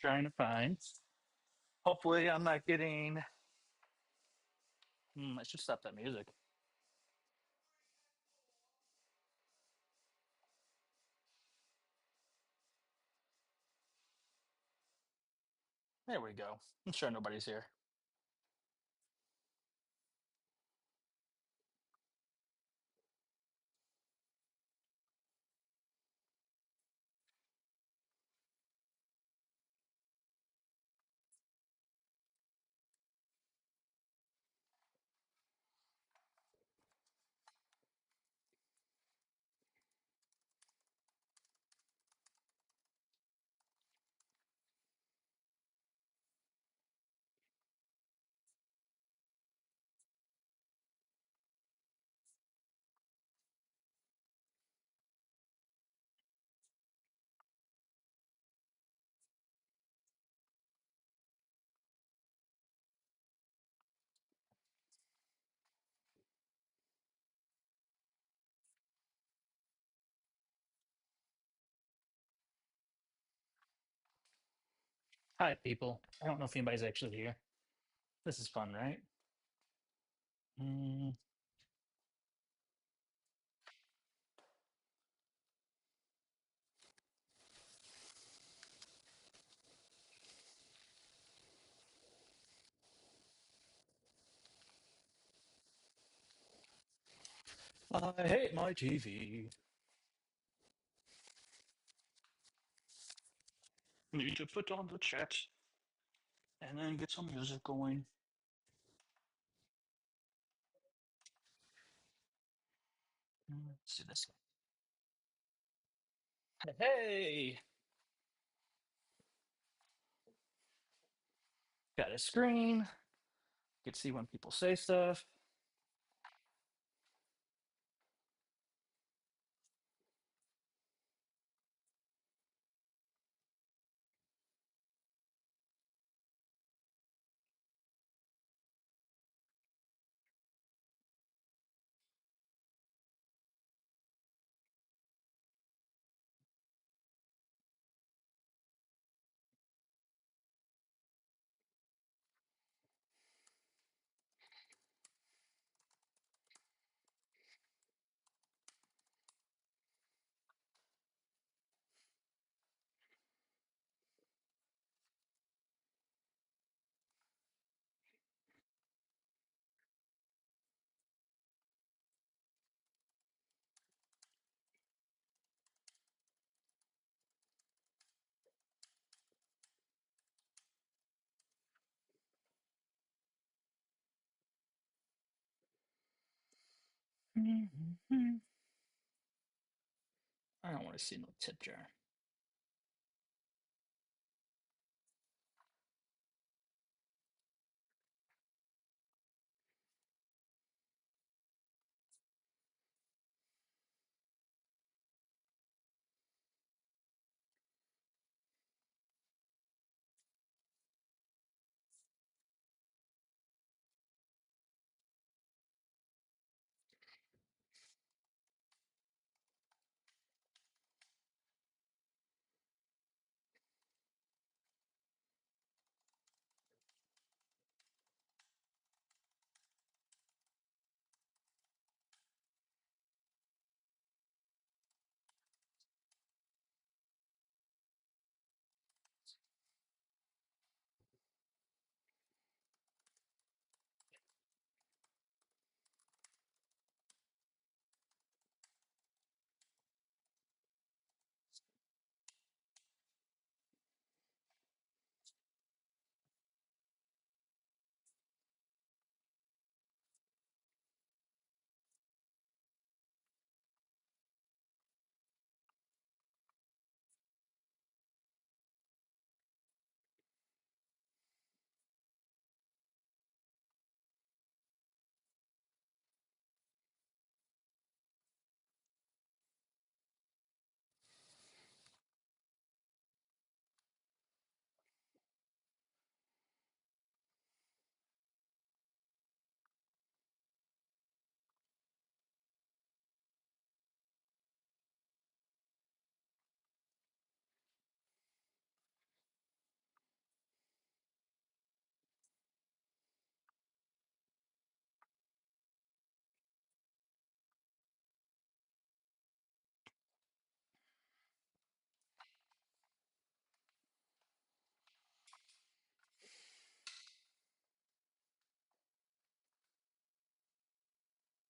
Trying to find. Hopefully, I'm not getting. I should stop that music. There we go. I'm sure nobody's here. Hi, people. I don't know if anybody's actually here. This is fun, right? Mm, I hate my TV. Need to put on the chat and then get some music going. Let's do this. Hey, got a screen. Can see when people say stuff. Mhm. I don't want to see no tip jar.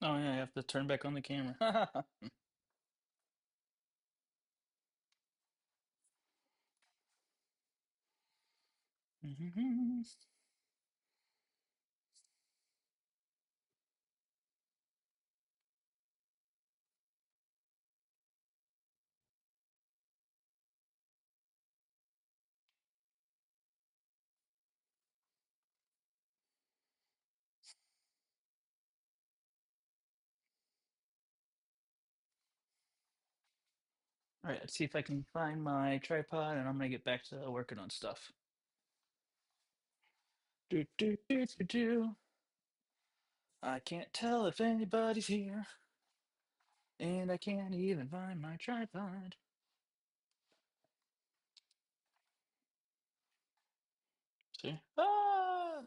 Oh yeah, I have to turn back on the camera. All right, let's see if I can find my tripod, and I'm gonna get back to working on stuff. Do do do do do. I can't tell if anybody's here, and I can't even find my tripod. See? Ah!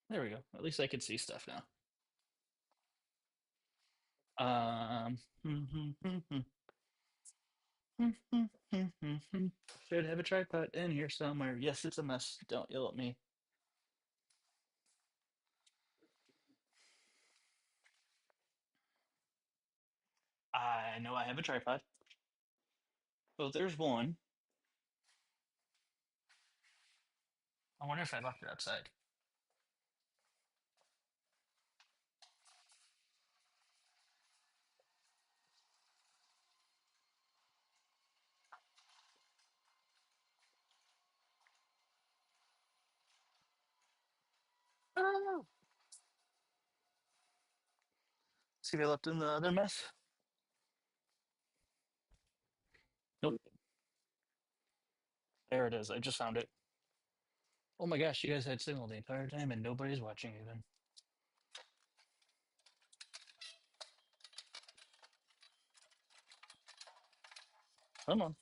There we go. At least I can see stuff now. Um, should have a tripod in here somewhere. Yes, it's a mess. Don't yell at me. I know I have a tripod. Well, there's one. I wonder if I left it outside. Oh. See if I left in the other mess. Nope. There it is. I just found it. Oh my gosh, you guys had signal the entire time and nobody's watching even. Come on.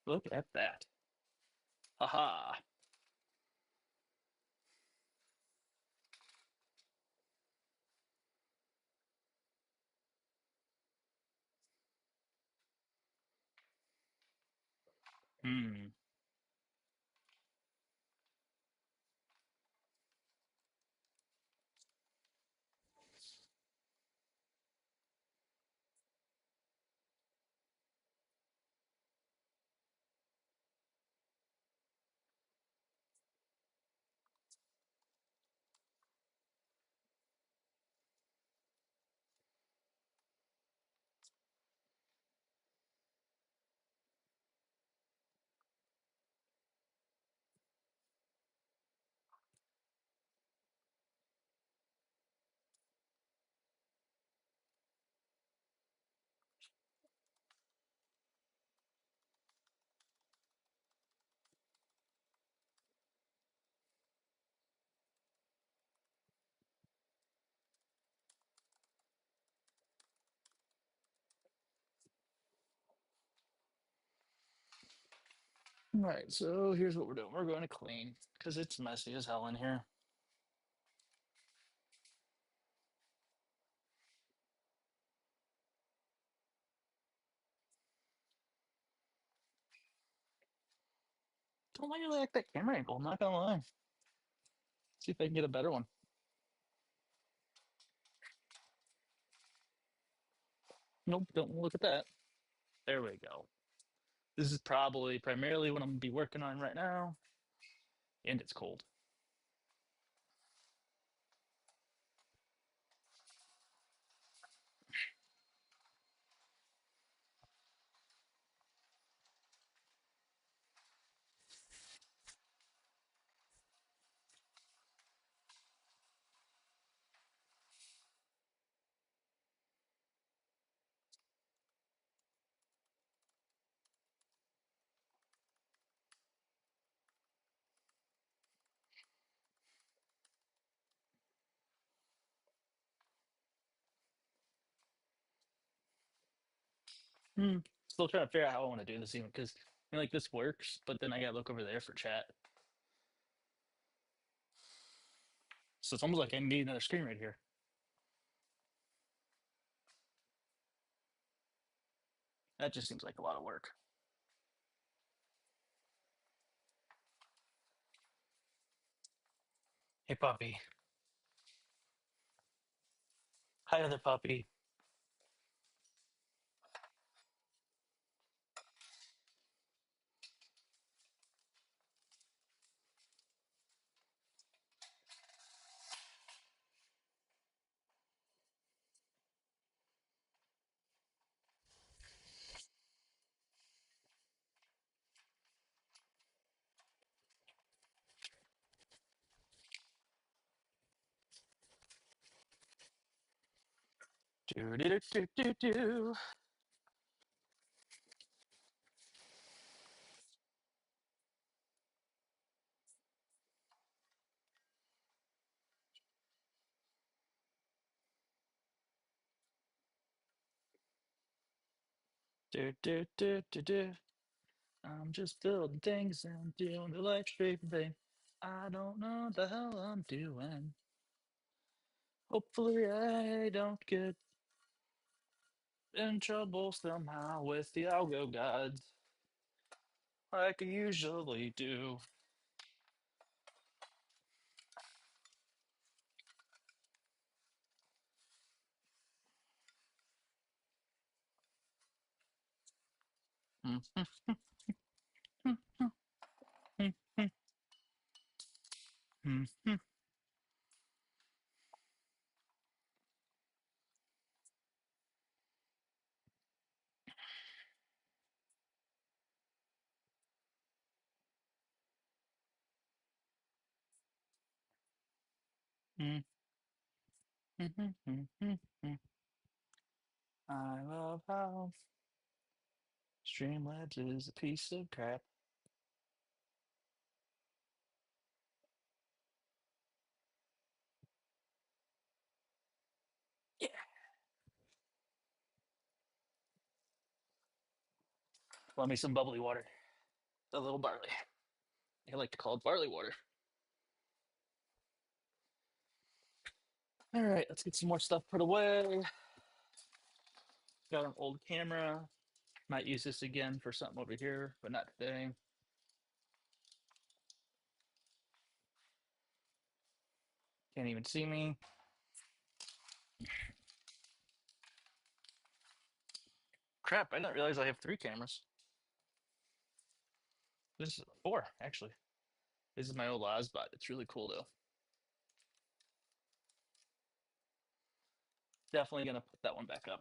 Look at that. Haha. Hmm. All right, so here's what we're doing. We're going to clean because it's messy as hell in here. Don't really like that camera angle. I'm not gonna lie. See if I can get a better one. Nope, don't look at that. There we go. This is probably primarily what I'm gonna be working on right now, and it's cold. Still trying to figure out how I want to do this even because like this works, but then I gotta look over there for chat. So it's almost like I need another screen right here. That just seems like a lot of work. Hey, puppy. Hi, other puppy. Do do do do do do do do do do. I'm just building things and doing the life stream thing. I don't know what the hell I'm doing. Hopefully, I don't get in trouble somehow with the algo gods, like I usually do. Mm, mm, mm, mm, mm, mm, mm, mm, mm, mm, mm. I love how Streamlabs is a piece of crap. Yeah. Love me some bubbly water. A little barley. I like to call it barley water. All right, let's get some more stuff put away. Got an old camera. Might use this again for something over here, but not today. Can't even see me. Crap, I didn't realize I have 3 cameras. This is 4, actually. This is my old Ozbot. It's really cool, though. Definitely going to put that one back up.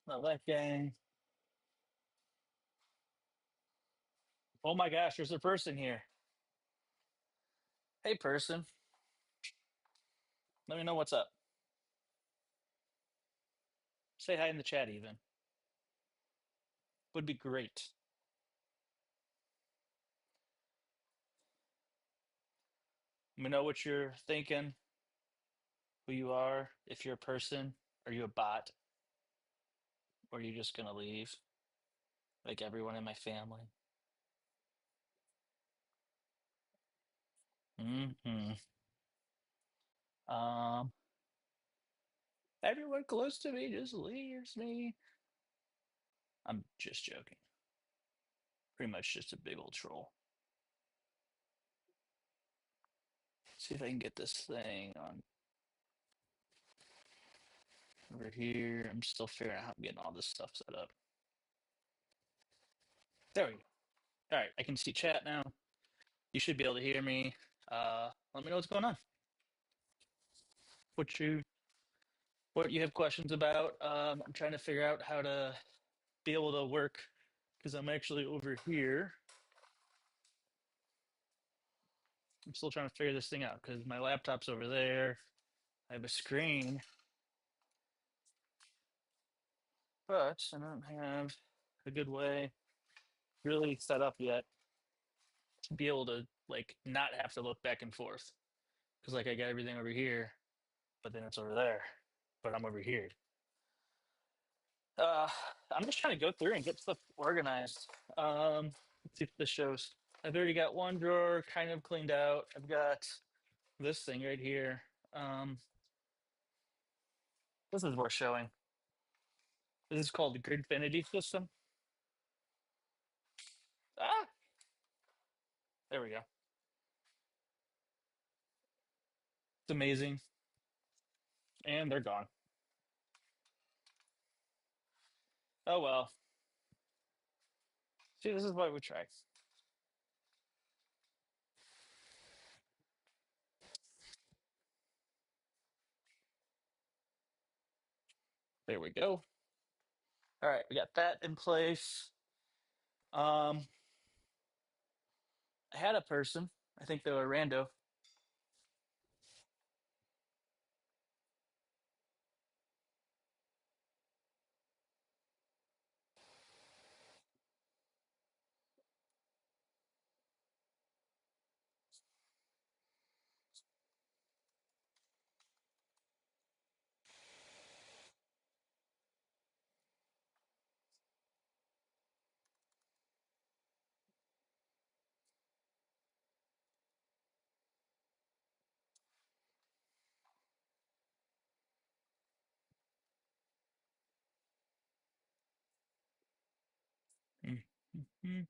Not that gang. Oh my gosh, there's a person here. Hey, person. Let me know what's up. Say hi in the chat, even. Would be great. Let me know what you're thinking, who you are, if you're a person, are you a bot, or are you just going to leave like everyone in my family? Hmm. Um, Everyone close to me just leaves me. I'm just joking. Pretty much just a big old troll. See if I can get this thing on over here. I'm still figuring out how I'm getting all this stuff set up. There we go. All right, I can see chat now. You should be able to hear me. Let me know what's going on. What you what you have questions about. I'm trying to figure out how to be able to work because I'm actually over here. I'm still trying to figure this thing out because my laptop's over there. I have a screen, but I don't have a good way really set up yet to be able to like not have to look back and forth because like I got everything over here, but then it's over there, but I'm over here. Uh, I'm just trying to go through and get stuff organized. Let's see if this shows. I've already got one drawer kind of cleaned out. I've got this thing right here. Um, this is worth showing. This is called the Gridfinity system. Ah, there we go. It's amazing. And they're gone. Oh well. See, this is what we try. There we go. All right, we got that in place. Um, I had a person. I think they were rando. Mhm.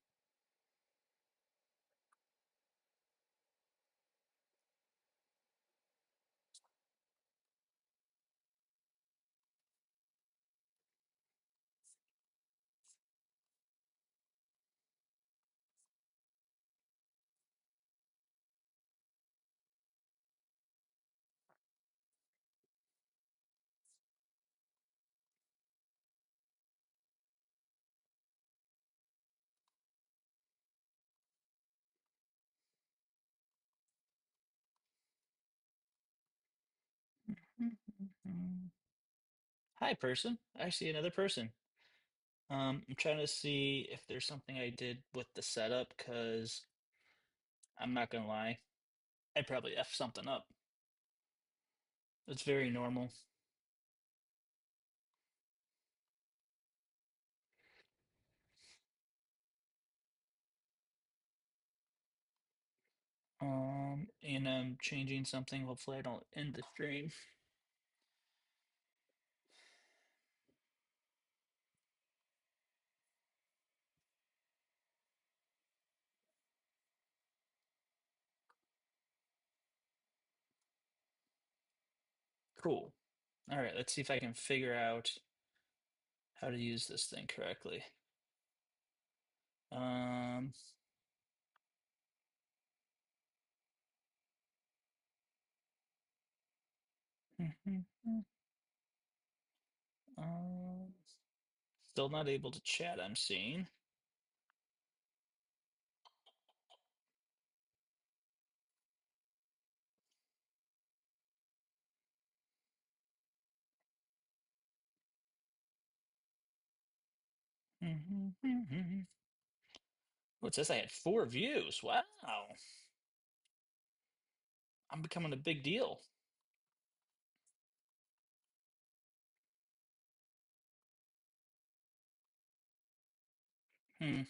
Hi, person. I see another person. I'm trying to see if there's something I did with the setup because I'm not gonna lie, I probably F something up. It's very normal. And I'm changing something. Hopefully, I don't end the stream. Cool. All right, let's see if I can figure out how to use this thing correctly. Um, um, still not able to chat, I'm seeing. What's this? I had 4 views. Wow. I'm becoming a big deal. Hmm.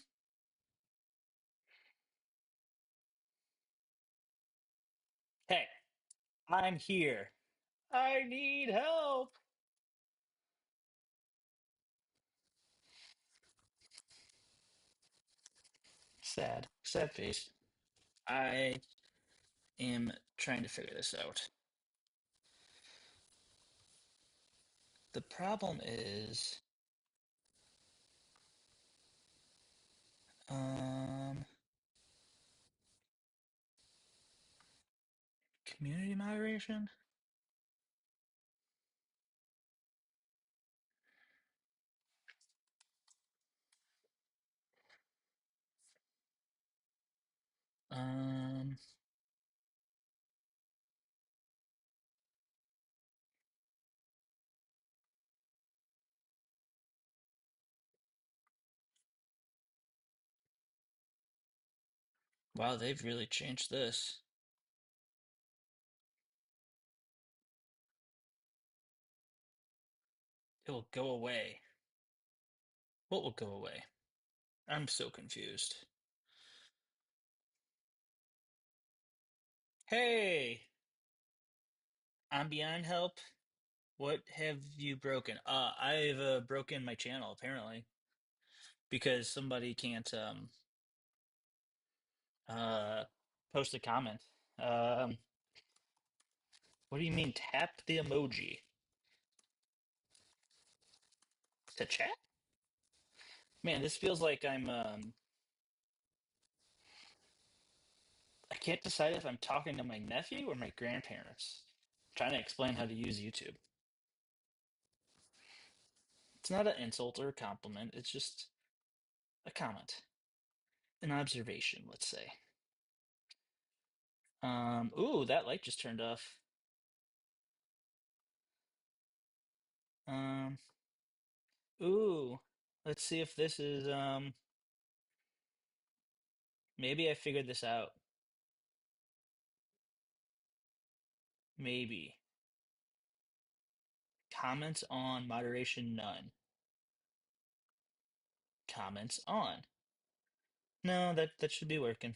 Hey, I'm here. I need help. Sad. Sad face. I am trying to figure this out. The problem is, um, community moderation? Um, Wow, they've really changed this. It will go away. What will go away? I'm so confused. Hey, I'm beyond help. What have you broken? I've broken my channel apparently because somebody can't uh post a comment. What do you mean tap the emoji to chat? Man, this feels like I can't decide if I'm talking to my nephew or my grandparents. Trying to explain how to use YouTube. It's not an insult or a compliment, it's just a comment, an observation, let's say. Ooh, that light just turned off. Um, ooh, let's see if this is maybe I figured this out. Maybe. Comments on, moderation none. Comments on. No, that should be working.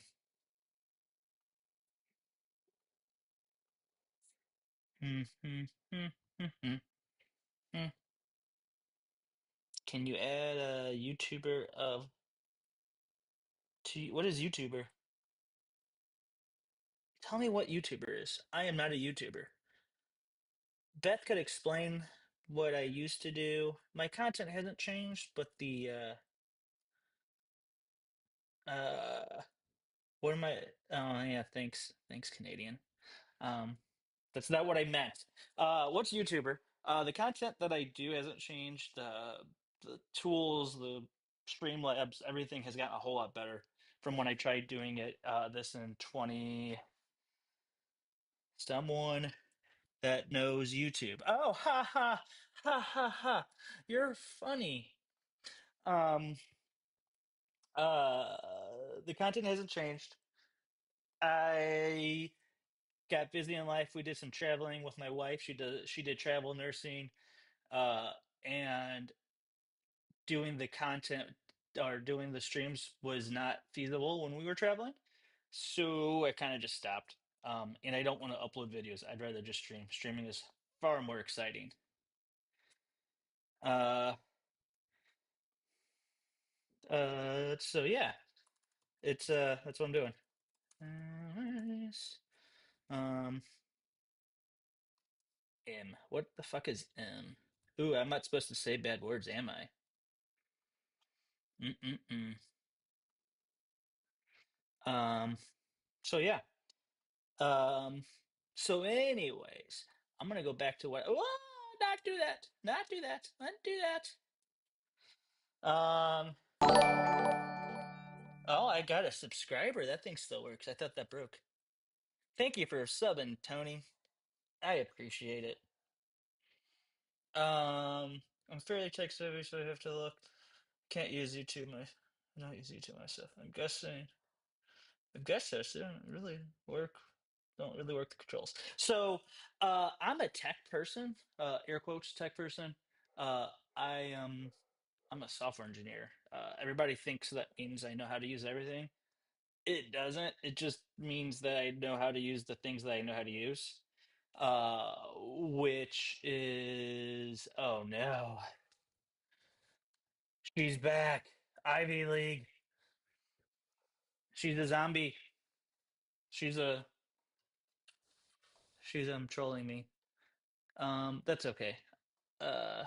Hmm, hmm, hmm, hmm, hmm, hmm. Can you add a YouTuber of to what is YouTuber? Tell me what YouTuber is. I am not a YouTuber. Beth could explain what I used to do. My content hasn't changed, but the uh what am I oh yeah, thanks Canadian. Um that's not what I meant. What's YouTuber? The content that I do hasn't changed. The tools, the Streamlabs, everything has gotten a whole lot better from when I tried doing it this in 20 someone that knows YouTube. Oh, ha ha ha ha ha. You're funny. Um the content hasn't changed. I got busy in life. We did some traveling with my wife. She did travel nursing, uh, and doing the content or doing the streams was not feasible when we were traveling. So I kind of just stopped. And I don't want to upload videos. I'd rather just stream. Streaming is far more exciting. Uh, so yeah, it's that's what I'm doing. Nice. Um, M. What the fuck is M? Ooh, I'm not supposed to say bad words, am I? Mm-mm-mm. Um, so yeah. Um, so anyways, I'm gonna go back to what not do that. Not do that. Not do that. Um, oh, I got a subscriber. That thing still works. I thought that broke. Thank you for subbing, Tony. I appreciate it. I'm fairly tech savvy, so I have to look. Can't use YouTube my not use YouTube myself. I guess so. So don't really work the controls. So I'm a tech person, air quotes tech person. I I'm a software engineer. Everybody thinks that means I know how to use everything. It doesn't. It just means that I know how to use the things that I know how to use. Which is oh no, she's back. Ivy League. She's a zombie. She's a she's trolling me. That's okay. Uh,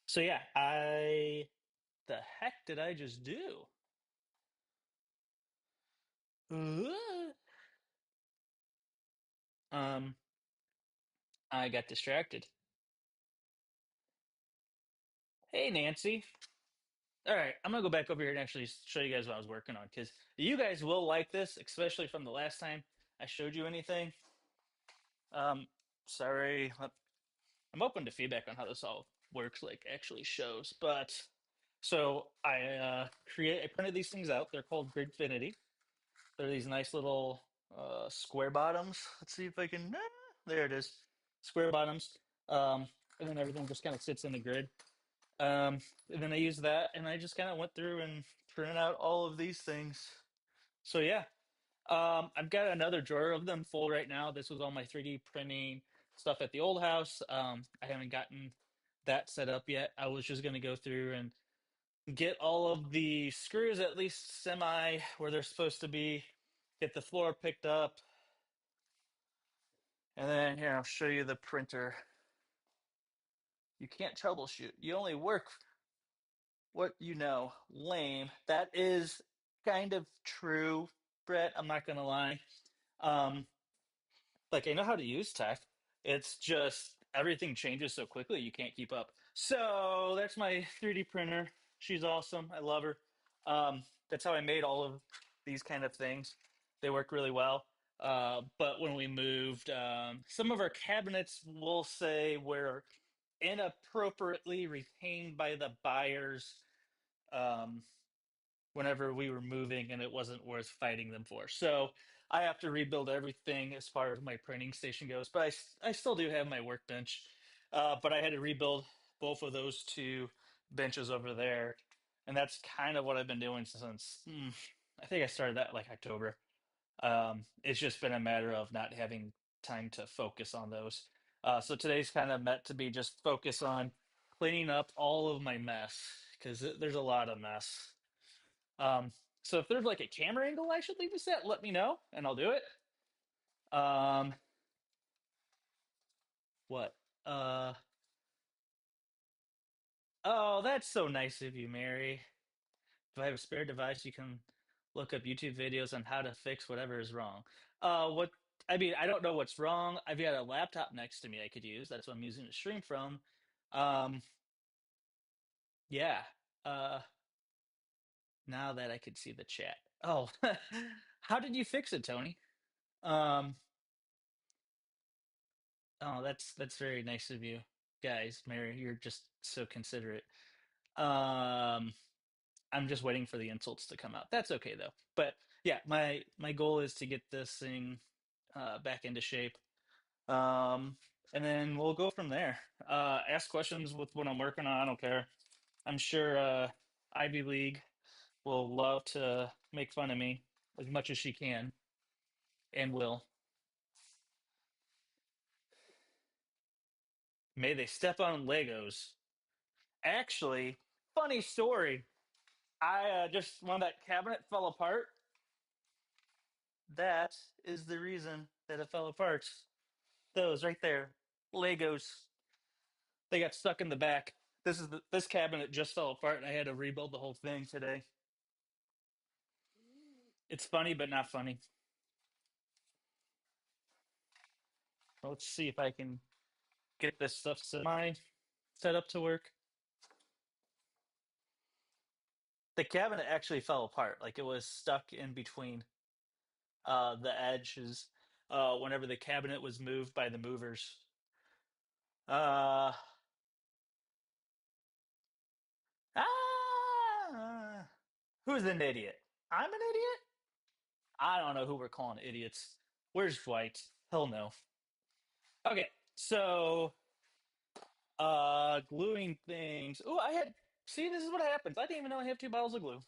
so yeah, the heck did I just do? Uh, Um, I got distracted. Hey, Nancy. All right, I'm gonna go back over here and actually show you guys what I was working on because you guys will like this, especially from the last time I showed you anything. Um, sorry, I'm open to feedback on how this all works, like actually shows. But so I printed these things out. They're called Gridfinity. They're these nice little square bottoms. Let's see if I can. There it is, square bottoms. Um, and then everything just kind of sits in the grid. And then I used that, and I just kind of went through and printed out all of these things. So yeah, I've got another drawer of them full right now. This was all my 3D printing stuff at the old house. I haven't gotten that set up yet. I was just going to go through and get all of the screws at least semi where they're supposed to be, get the floor picked up, and then here I'll show you the printer. You can't troubleshoot. You only work what you know. Lame. That is kind of true, Brett. I'm not gonna lie. Um, like I know how to use tech. It's just everything changes so quickly you can't keep up. So that's my 3D printer. She's awesome. I love her. That's how I made all of these kind of things. They work really well. But when we moved, some of our cabinets, we'll say, were inappropriately retained by the buyers. Um, Whenever we were moving and it wasn't worth fighting them for. So I have to rebuild everything as far as my printing station goes. But I still do have my workbench. But I had to rebuild both of those two benches over there. And that's kind of what I've been doing since I think I started that like October. It's just been a matter of not having time to focus on those. So today's kind of meant to be just focus on cleaning up all of my mess because there's a lot of mess. Um, so if there's like a camera angle I should leave this at, let me know and I'll do it. Um, what? Uh, oh, that's so nice of you, Mary. If I have a spare device, you can look up YouTube videos on how to fix whatever is wrong. What? I mean, I don't know what's wrong. I've got a laptop next to me I could use. That's what I'm using to stream from. Um, yeah. Uh, now that I could see the chat. Oh, how did you fix it, Tony? Um, Oh, that's very nice of you, guys. Mary, you're just so considerate. Um, I'm just waiting for the insults to come out. That's okay though. But yeah, my goal is to get this thing back into shape. Um, and then we'll go from there. Ask questions with what I'm working on. I don't care. I'm sure Ivy League will love to make fun of me as much as she can and will. May they step on Legos. Actually, funny story. I just when that cabinet fell apart, that is the reason that it fell apart. Those right there, Legos. They got stuck in the back. This cabinet just fell apart, and I had to rebuild the whole thing today. It's funny, but not funny. Well, let's see if I can get this stuff semi set up to work. The cabinet actually fell apart, like it was stuck in between the edges whenever the cabinet was moved by the movers. Uh, Ah, who's an idiot? I'm an idiot? I don't know who we're calling idiots. Where's Dwight? Hell no. Okay, so gluing things. Oh, I had see this is what happens. I didn't even know I have two bottles of glue.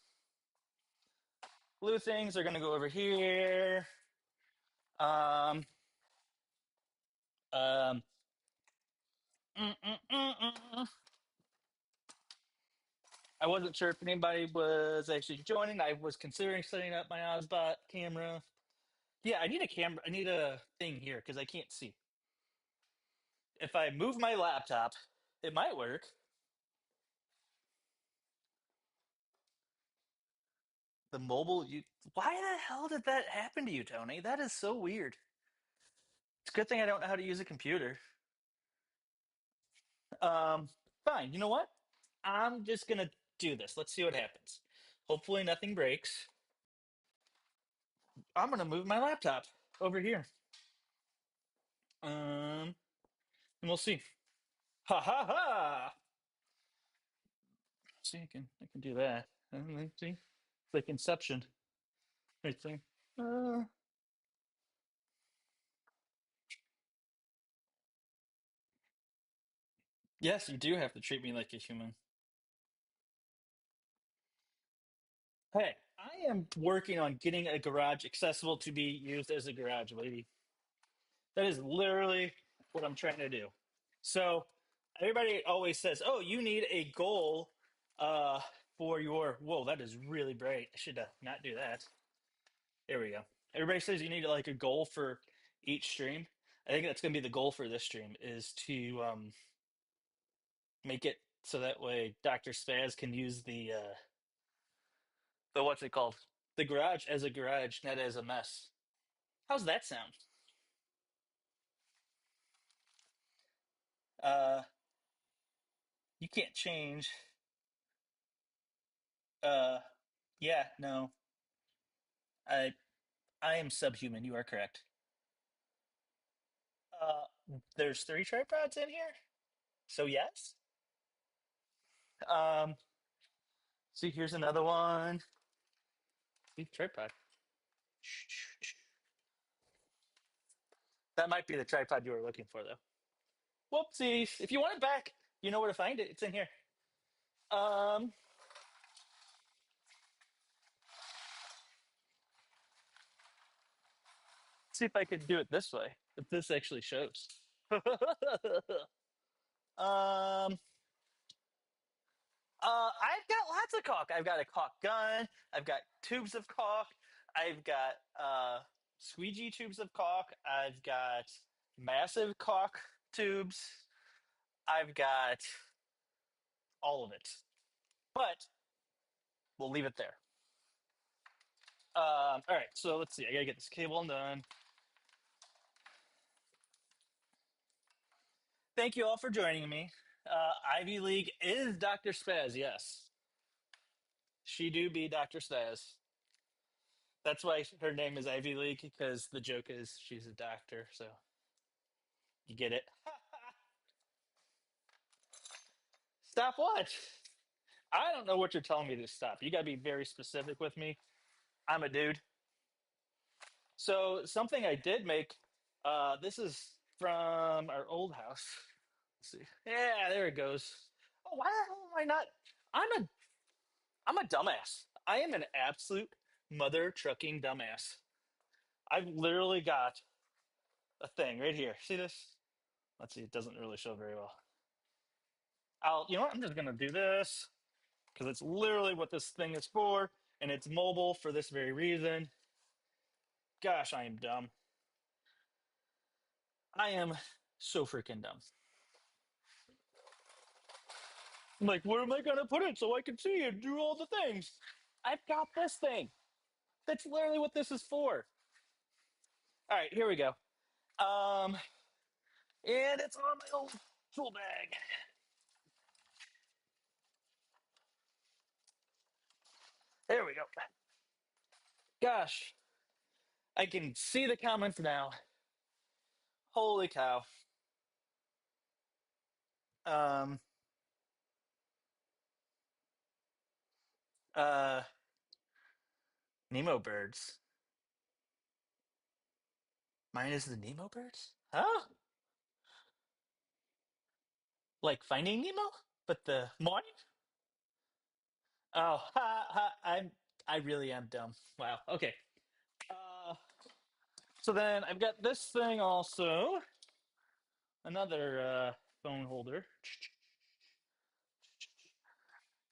Glue things are gonna go over here. Um um mm, mm, mm, mm. I wasn't sure if anybody was actually joining. I was considering setting up my Ozbot camera. Yeah, I need a camera. I need a thing here because I can't see. If I move my laptop, it might work. The mobile, you. Why the hell did that happen to you, Tony? That is so weird. It's a good thing I don't know how to use a computer. Um, Fine. You know what? I'm just gonna do this. Let's see what happens. Hopefully nothing breaks. I'm gonna move my laptop over here. And we'll see. Ha ha ha! See, I can do that. And then see, it's like Inception, right there. Uh, yes, you do have to treat me like a human. Hey, I am working on getting a garage accessible to be used as a garage, lady. That is literally what I'm trying to do. So everybody always says, "Oh, you need a goal uh, for your." Whoa, that is really bright. I should not do that. There we go. Everybody says you need like a goal for each stream. I think that's going to be the goal for this stream is to make it so that way Dr. Spaz can use the what's it called? The garage as a garage, not as a mess. How's that sound? Uh, you can't change. Uh, yeah, no, I I am subhuman. You are correct. Uh, there's three tripods in here, so yes. Um, see, here's another one. See, tripod. That might be the tripod you were looking for, though. Whoopsies! If you want it back, you know where to find it. It's in here. Um, see if I could do it this way. If this actually shows. um, I've got lots of caulk. I've got a caulk gun. I've got tubes of caulk. I've got squeegee tubes of caulk. I've got massive caulk tubes. I've got all of it. But we'll leave it there. All right, so let's see. I gotta get this cable undone. Thank you all for joining me. Ivy League is Dr. Spaz. Yes, she do be Dr. Spaz. That's why her name is Ivy League because the joke is she's a doctor. So you get it. Stop what? I don't know what you're telling me to stop. You got to be very specific with me. I'm a dude. So something I did make. This is from our old house. Let's see. Yeah, there it goes. Oh, why the hell am I not? I'm a I'm a dumbass. I am an absolute mother trucking dumbass. I've literally got a thing right here. See this? Let's see. It doesn't really show very well. You know what? I'm just gonna do this because it's literally what this thing is for, and it's mobile for this very reason. Gosh, I am dumb. I am so freaking dumb. I'm like, where am I gonna put it so I can see and do all the things? I've got this thing. That's literally what this is for. All right, here we go. Um, and it's on my old tool bag. There we go. Gosh, I can see the comments now. Holy cow. Um, uh, Nemo birds. Mine is the Nemo birds? Huh? Like Finding Nemo? But the mine? Oh, I really am dumb. Wow. Okay. Uh, so then I've got this thing also. Another phone holder.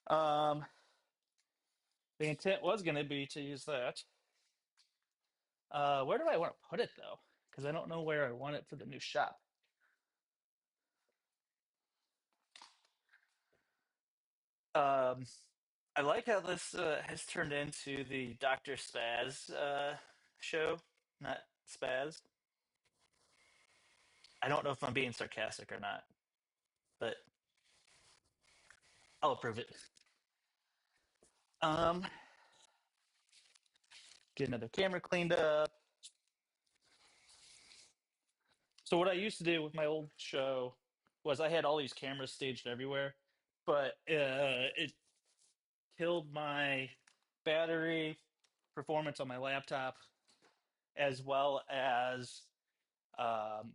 Um, the intent was going to be to use that. Where do I want to put it though? Because I don't know where I want it for the new shop. Um, I like how this has turned into the Dr. Spaz show, not Spaz. I don't know if I'm being sarcastic or not, but I'll approve it. Um, get another camera cleaned up. So what I used to do with my old show was I had all these cameras staged everywhere, but it killed my battery performance on my laptop. as well as um,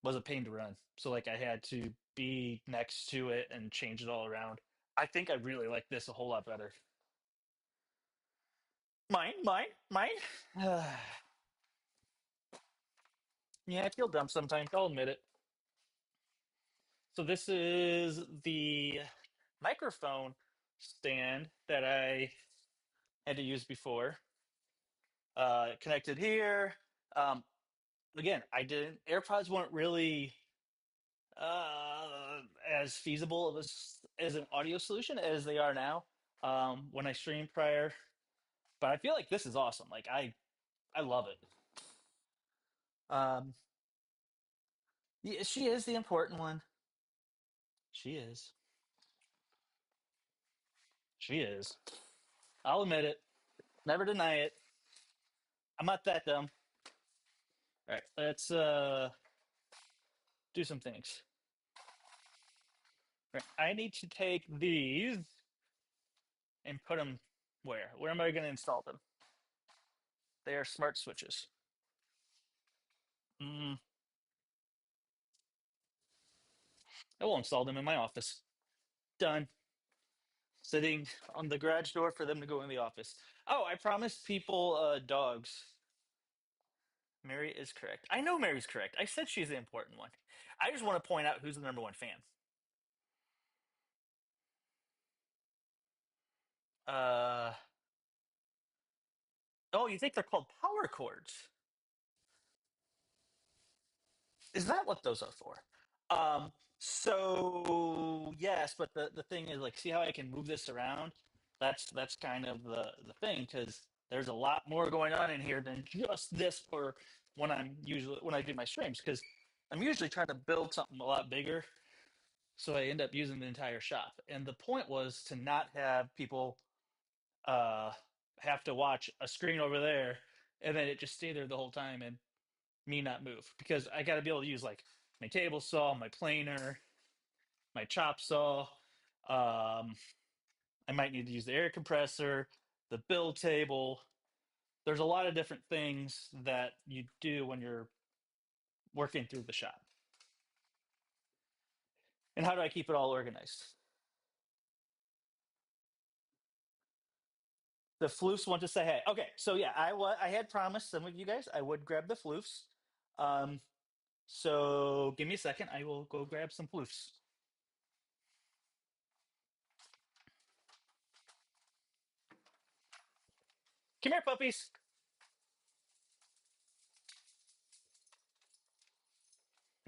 was a pain to run. So like I had to be next to it and change it all around. I think I really like this a whole lot better. Mine. Yeah, I feel dumb sometimes. I'll admit it. So this is the microphone stand that I had to use before. Connected here. Um, Again, I didn't. AirPods weren't really as feasible of as an audio solution as they are now. When I streamed prior, but I feel like this is awesome. Like I love it. Um, yeah, she is the important one. She is. She is. I'll admit it. Never deny it. I'm not that dumb. All right, let's do some things. All right, I need to take these and put them where? Where am I going to install them? They are smart switches. Mm, I will install them in my office. Done. Sitting on the garage door for them to go in the office. Oh, I promised people dogs. Mary is correct. I know Mary's correct. I said she's the important one. I just want to point out who's the number one fan. Uh oh, you think they're called power cords? Is that what those are for? So yes, but the thing is, like, see how I can move this around? That's kind of the thing, because there's a lot more going on in here than just this for when I do my streams, because I'm usually trying to build something a lot bigger, so I end up using the entire shop. And the point was to not have people uh have to watch a screen over there and then it just stay there the whole time and me not move, because I got to be able to use like my table saw, my planer, my chop saw. Um, I might need to use the air compressor, the build table. There's a lot of different things that you do when you're working through the shop. And how do I keep it all organized? The floofs want to say hey. Okay, so yeah, I had promised some of you guys I would grab the floofs. Um, so give me a second. I will go grab some floofs. Come here, puppies.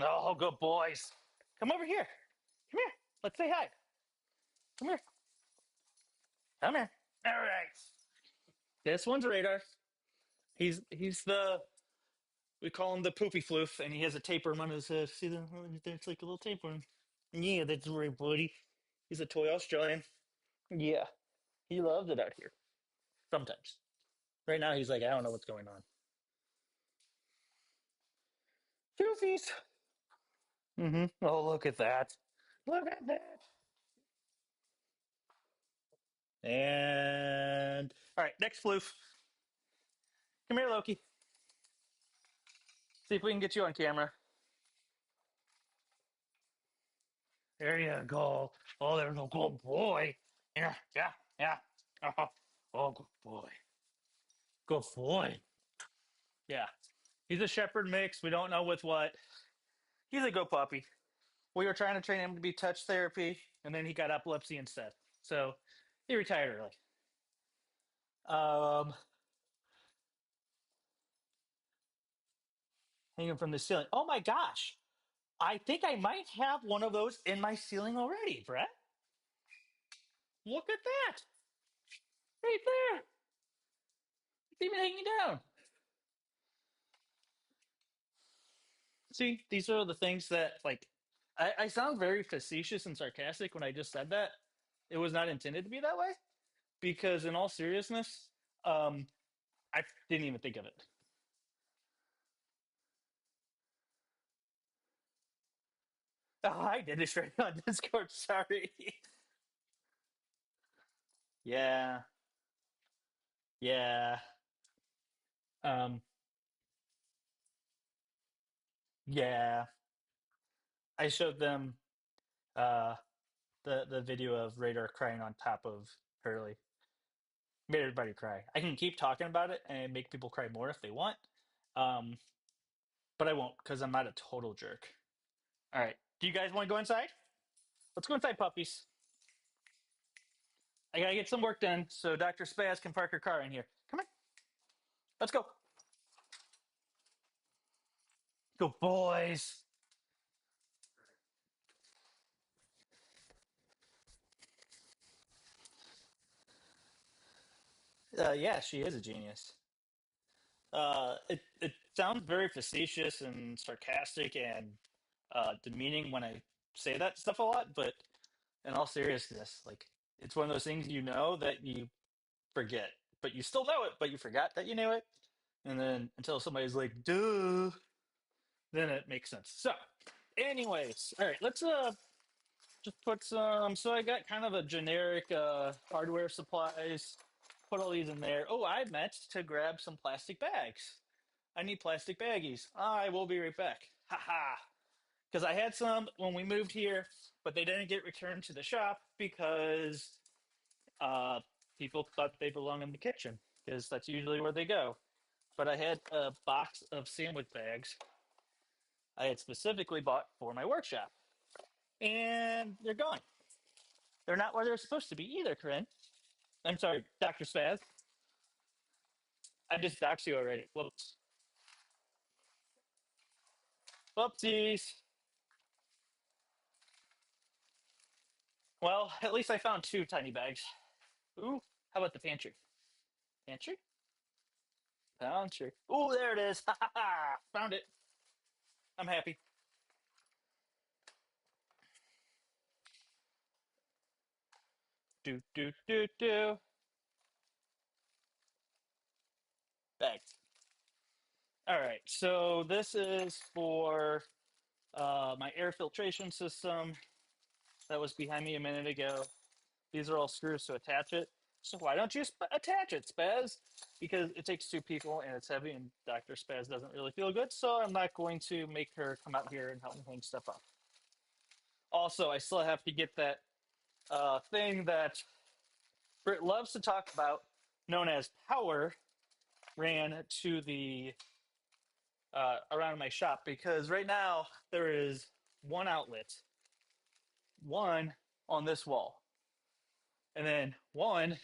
Oh, good boys. Come over here. Come here. Let's say hi. Come here. Come here. All right. This one's Radar. He's the we call him the poopy floof, and he has a tapeworm on his head. See that? There's like a little tapeworm. Yeah, that's right, buddy. He's a toy Australian. Yeah, he loves it out here. Sometimes. Right now, he's like, I don't know what's going on. Goofies. Mm-hmm. Oh, look at that. Look at that. And all right, next floof. Come here, Loki. See if we can get you on camera. There you go. Oh, there's a good boy. Yeah. Oh, oh, good boy. Good boy. Yeah. He's a shepherd mix. We don't know with what. He's a good puppy. We were trying to train him to be touch therapy, and then he got epilepsy instead. So he retired early. Um, Hanging from the ceiling. Oh my gosh. I think I might have one of those in my ceiling already, Brett. Look at that. Right there. It's even hanging down. See, these are the things that, like, I sound very facetious and sarcastic when I just said that. It was not intended to be that way, because, in all seriousness, um, I didn't even think of it. Oh, I did it straight on Discord. Sorry. Yeah, yeah. Um, yeah, I showed them uh, the video of Radar crying on top of Hurley. Made everybody cry. I can keep talking about it and make people cry more if they want, um, but I won't because I'm not a total jerk. All right, do you guys want to go inside? Let's go inside, puppies. I gotta get some work done so Dr. Spaz can park her car in here. Come on, let's go. Go, boys. Yeah, she is a genius. It sounds very facetious and sarcastic and demeaning when I say that stuff a lot, but in all seriousness, like it's one of those things you know that you forget, but you still know it, but you forgot that you knew it, and then until somebody's like, "Duh," then it makes sense. So, anyways, all right, let's just put some. So I got kind of a generic hardware supplies. Put all these in there. Oh, I meant to grab some plastic bags. I need plastic baggies. I will be right back. Haha. Because I had some when we moved here, but they didn't get returned to the shop because uh, people thought they belong in the kitchen because that's usually where they go. But I had a box of sandwich bags I had specifically bought for my workshop, and they're gone. They're not where they're supposed to be either, Corinne. I'm sorry, Dr. Spaz. I just doxed you already. Whoops. Whoopsies. Well, at least I found two tiny bags. Ooh, how about the pantry? Pantry? Pantry. Ooh, there it is. Ha ha ha. Found it. I'm happy. Do, do, do, do. Bags. All right, so this is for my air filtration system that was behind me a minute ago. These are all screws to attach it. So why don't you attach it, Spaz? Because it takes two people and it's heavy, and Dr. Spaz doesn't really feel good, so I'm not going to make her come out here and help me hang stuff up. Also, I still have to get that thing that Britt loves to talk about, known as power, ran to the around my shop because right now there is one outlet, one on this wall, and then one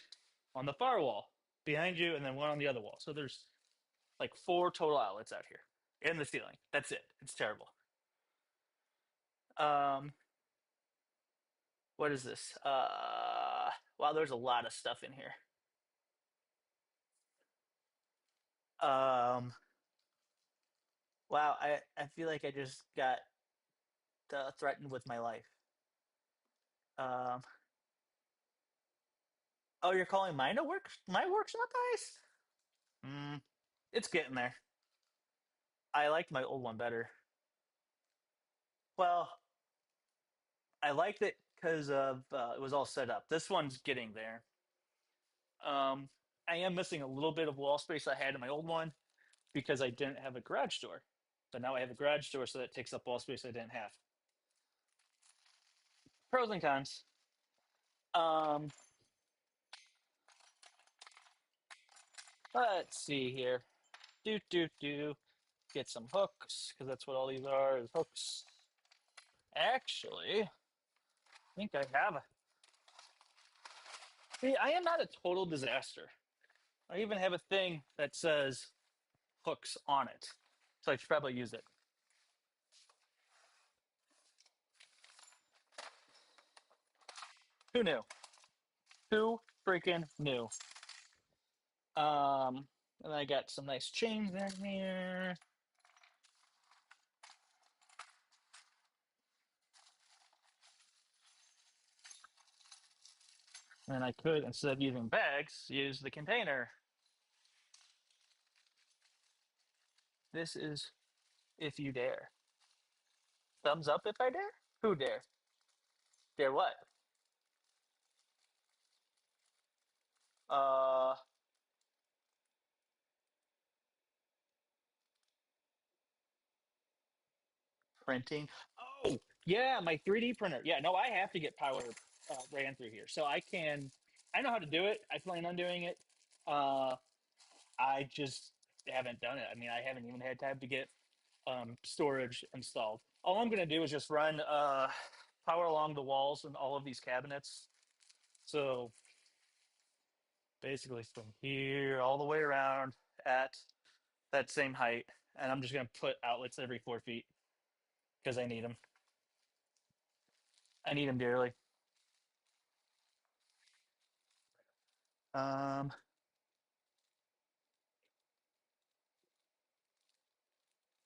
on the far wall behind you, and then one on the other wall. So there's like four total outlets out here in the ceiling. That's it. It's terrible. Um, what is this? Wow, there's a lot of stuff in here. Um, wow, I feel like I just got threatened with my life. Um, oh, you're calling mine a my workshop, guys? Mm, it's getting there. I liked my old one better. Well, I liked it because of it was all set up. This one's getting there. Um, I am missing a little bit of wall space I had in my old one because I didn't have a garage door. But now I have a garage door, so that takes up wall space I didn't have. Pros and cons. Um, let's see here. Do do do. Get some hooks because that's what all these are is hooks. Actually, I think I have a. See, I am not a total disaster. I even have a thing that says hooks on it, so I should probably use it. Who knew? Who freaking knew? And I got some nice chains in here. And I could, instead of using bags, use the container. This is if you dare. Thumbs up if I dare? Who dare? Dare what? Uh, printing. Oh, yeah, my 3D printer. Yeah, no, I have to get power ran through here. So I know how to do it. I plan on doing it. Uh, I just haven't done it. I mean, I haven't even had time to get storage installed. All I'm going to do is just run power along the walls and all of these cabinets. So basically from here all the way around at that same height. And I'm just going to put outlets every 4 feet because I need them. I need them dearly. Um,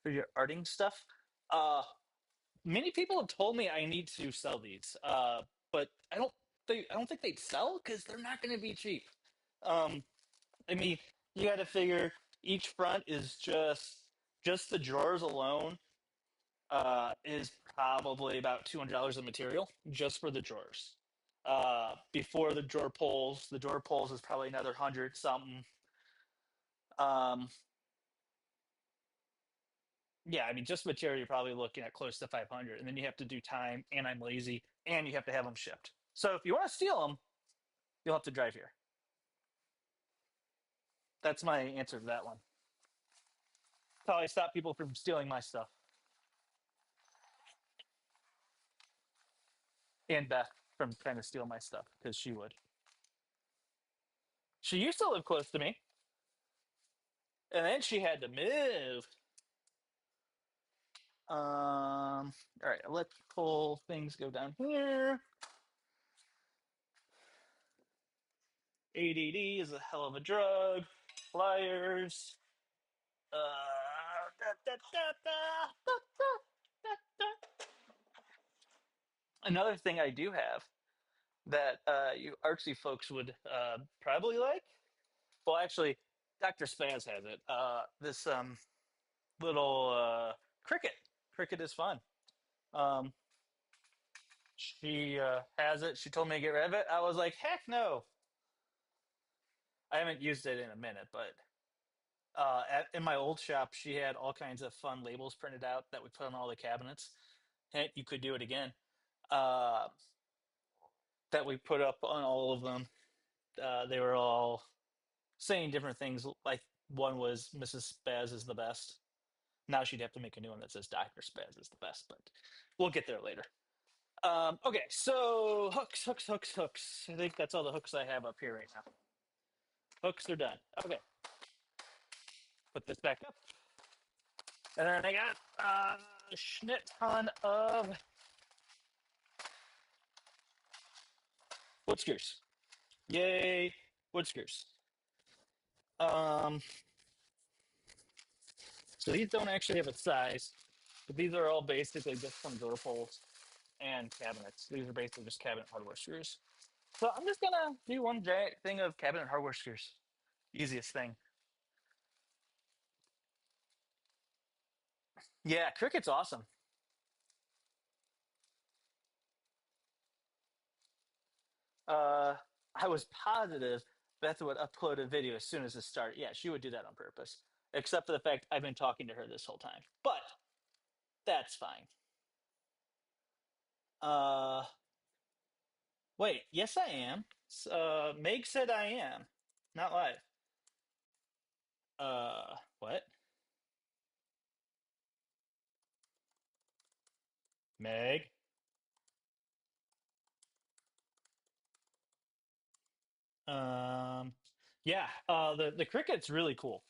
for your arting stuff, uh, many people have told me I need to sell these, but I don't think they'd sell because they're not going to be cheap. Um, I mean, you got to figure each front is just the drawers alone is probably about $200 of material just for the drawers. Before the drawer pulls is probably another 100 something. Um, yeah, I mean, just material, you're probably looking at close to 500, and then you have to do time, and I'm lazy, and you have to have them shipped. So if you want to steal them, you'll have to drive here. That's my answer to that one. That's how I stop people from stealing my stuff. And Beth from trying to steal my stuff because she would. She used to live close to me, and then she had to move. All right, electrical things go down here. ADD is a hell of a drug. Pliers. Da, da, da, da, da, da, da. Another thing I do have that you artsy folks would probably like. Well, actually, Dr. Spaz has it. This little cricket. Cricket is fun. Um, she has it. She told me to get rid of it. I was like, heck no. I haven't used it in a minute, but in my old shop, she had all kinds of fun labels printed out that we put on all the cabinets. Heck, you could do it again. Uh, that we put up on all of them. They were all saying different things. Like one was Mrs. Spaz is the best. Now she'd have to make a new one that says Dr. Spaz is the best, but we'll get there later. Okay, so hooks, hooks, hooks, hooks. I think that's all the hooks I have up here right now. Hooks are done. Okay, put this back up. And then I got a schnit ton of wood screws. Yay, wood screws. Um, so these don't actually have a size, but these are all basically just some door pulls and cabinets. These are basically just cabinet hardware screws. So I'm just gonna do one giant thing of cabinet hardware screws. Easiest thing. Yeah, Cricut's awesome. Uh, I was positive Beth would upload a video as soon as it started. Yeah, she would do that on purpose, except for the fact I've been talking to her this whole time. But that's fine. Uh, wait, yes, I am. Meg said I am, not live. What? Meg? Um, yeah, the Cricket's really cool.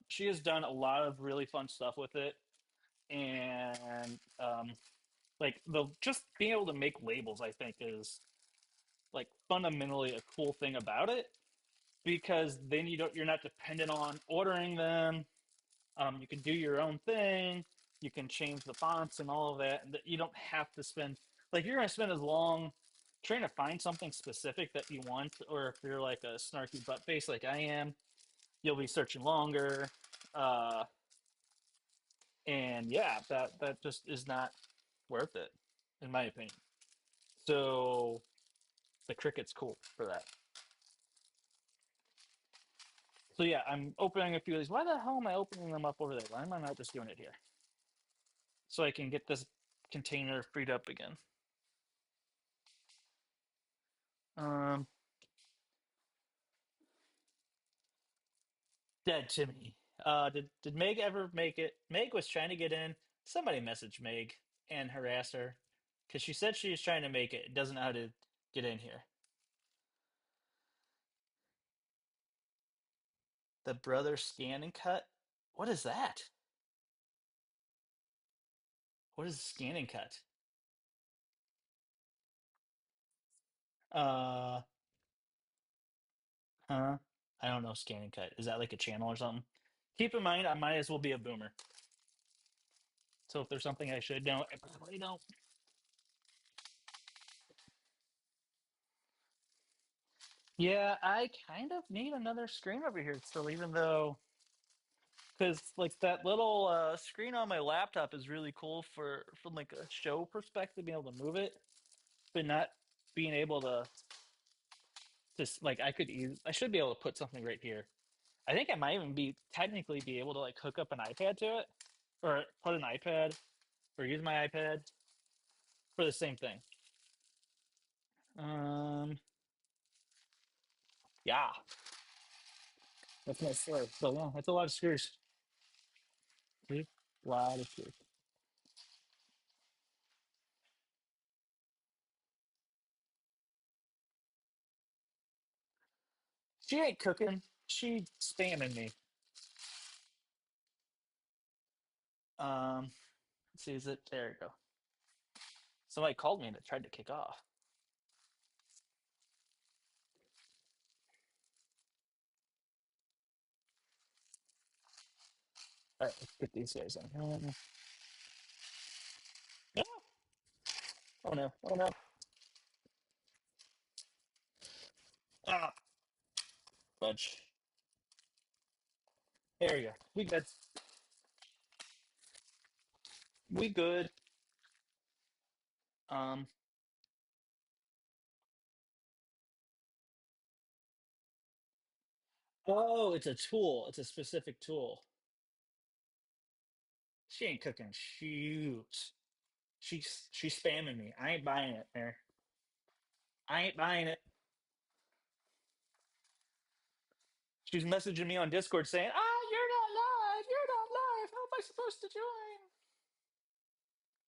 She has done a lot of really fun stuff with it, and like the just being able to make labels, I think, is like fundamentally a cool thing about it because then you're not dependent on ordering them. You can do your own thing. You can change the fonts and all of that, and that you don't have to spend like you're going to spend as long trying to find something specific that you want, or if you're like a snarky butt face like I am, you'll be searching longer. Uh, and yeah, that just is not worth it, in my opinion. So the Cricket's cool for that. So yeah, I'm opening a few of these. Why the hell am I opening them up over there? Why am I not just doing it here? so I can get this container freed up again. Um, Dead to me. Did Meg ever make it? Meg was trying to get in. Somebody messaged Meg and harass her because she said she was trying to make it. Doesn't know how to get in here. The brother scan and cut. What is that? What is scan and cut? Uh, huh? I don't know. Scan and cut. Is that like a channel or something? Keep in mind, I might as well be a boomer. So if there's something I should know, I probably don't. Yeah, I kind of need another screen over here still, even though because like that little screen on my laptop is really cool for from like a show perspective, being able to move it, but not being able to just like I should be able to put something right here. I think I might even be technically be able to like hook up an iPad to it or put an iPad or use my iPad for the same thing. Um, yeah, that's my story. So yeah, that's a lot of screws. A lot of screws. She ain't cooking. She spamming me. Let's see, is it there? You go. Somebody called me and it tried to kick off. All right, let's get these guys in. No. Oh no! Oh no! Ah, fudge. There we go. We good. We good. Um. Oh, it's a tool. It's a specific tool. She ain't cooking. Shoot. She's spamming me. I ain't buying it, there. I ain't buying it. She's messaging me on Discord saying, "Ah, you're not live. You're not live. How am I supposed to join?"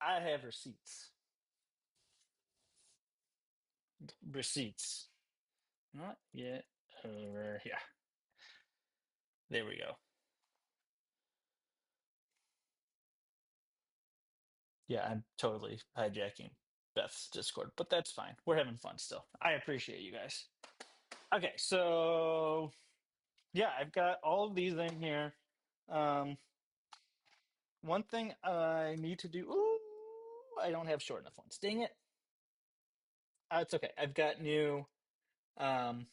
I have receipts. Receipts. Not yet. Over. Yeah. There we go. Yeah, I'm totally hijacking Beth's Discord, but that's fine. We're having fun still. I appreciate you guys. Okay, so yeah, I've got all of these in here. Um, one thing I need to do. Ooh, I don't have short enough ones. Dang it. It's okay. Um,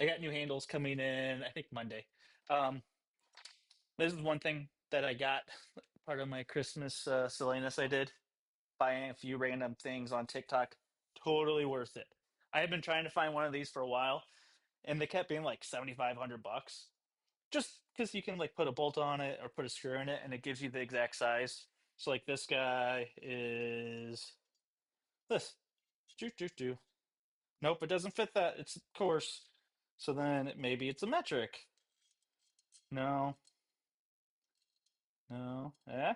I got new handles coming in. I think Monday. Um, this is one thing that I got part of my Christmas silliness I did. Buying a few random things on TikTok. Totally worth it. I have been trying to find one of these for a while, and they kept being like 7,500 bucks. Just because you can like put a bolt on it or put a screw in it, and it gives you the exact size. So like this guy is this. Do do do. Nope, it doesn't fit that. It's coarse. So then maybe it's a metric. No, no. Eh.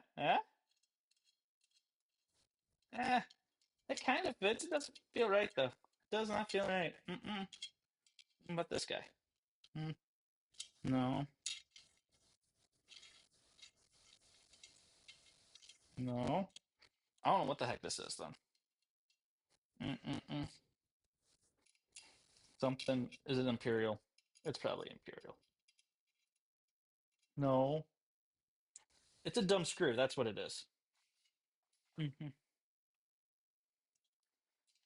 It kind of fits. It doesn't feel right though. It does not feel right. Mm-mm. What about this guy? Mm, no, no. I don't know what the heck this is then. Mm-mm-mm. Something. Is it Imperial? It's probably Imperial. No. It's a dumb screw. That's what it is. Mm-hmm.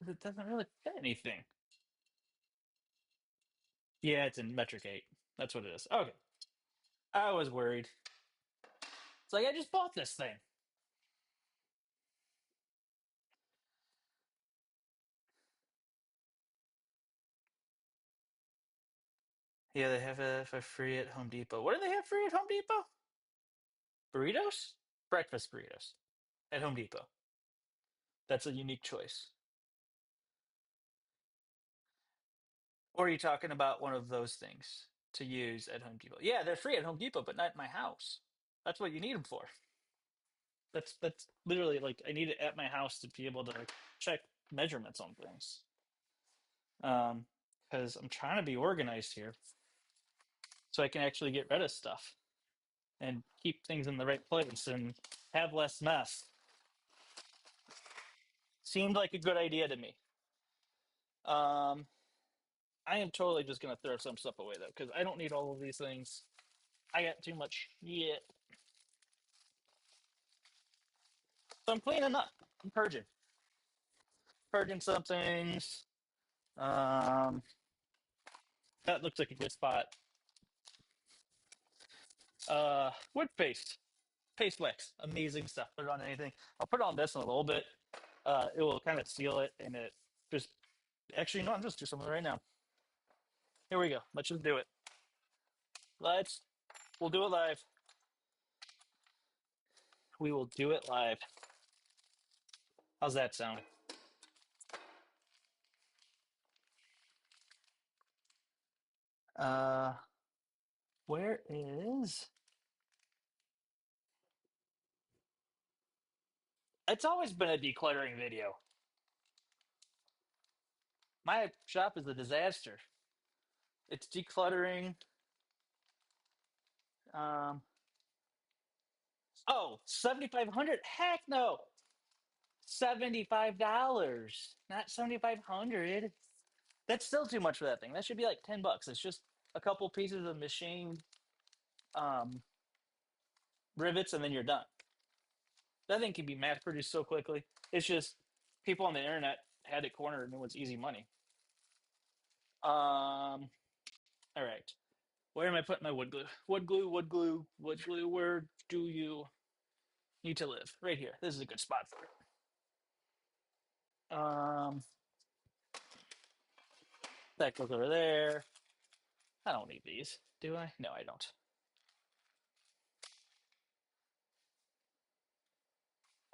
It doesn't really fit anything. Yeah, it's in metric 8. That's what it is. Okay. I was worried. It's like I just bought this thing. Yeah, they have a for free at Home Depot. What do they have free at Home Depot? Burritos? breakfast burritos at Home Depot. That's a unique choice. Or are you talking about one of those things to use at Home Depot? Yeah, they're free at Home Depot, but not at my house. That's what you need them for. That's literally like I need it at my house to be able to like, check measurements on things. Um, because I'm trying to be organized here, so I can actually get rid of stuff and keep things in the right place and have less mess. Seemed like a good idea to me. Um, I am totally just gonna throw some stuff away though, because I don't need all of these things. I got too much shit. So I'm cleaning up. I'm purging some things. Um, that looks like a good spot. Wood paste wax, amazing stuff. Put it on anything. I'll put it on this in a little bit. It will kind of seal it, and it just actually no. I'm just do something right now. Here we go. Let's just do it. We'll do it live. We will do it live. How's that sound? Uh, where is? It's always been a decluttering video. My shop is a disaster. It's decluttering. Um, oh, 7,500. Heck no. $75, not 7,500. That's still too much for that thing. That should be like $10. It's just a couple pieces of machined um, rivets, and then you're done. That thing can be mass produced so quickly. It's just people on the internet had it cornered, and it was easy money. All right. Where am I putting my wood glue? Wood glue, wood glue, wood glue. Where do you need to live? Right here. This is a good spot for it. That goes over there. I don't need these, do I? No, I don't.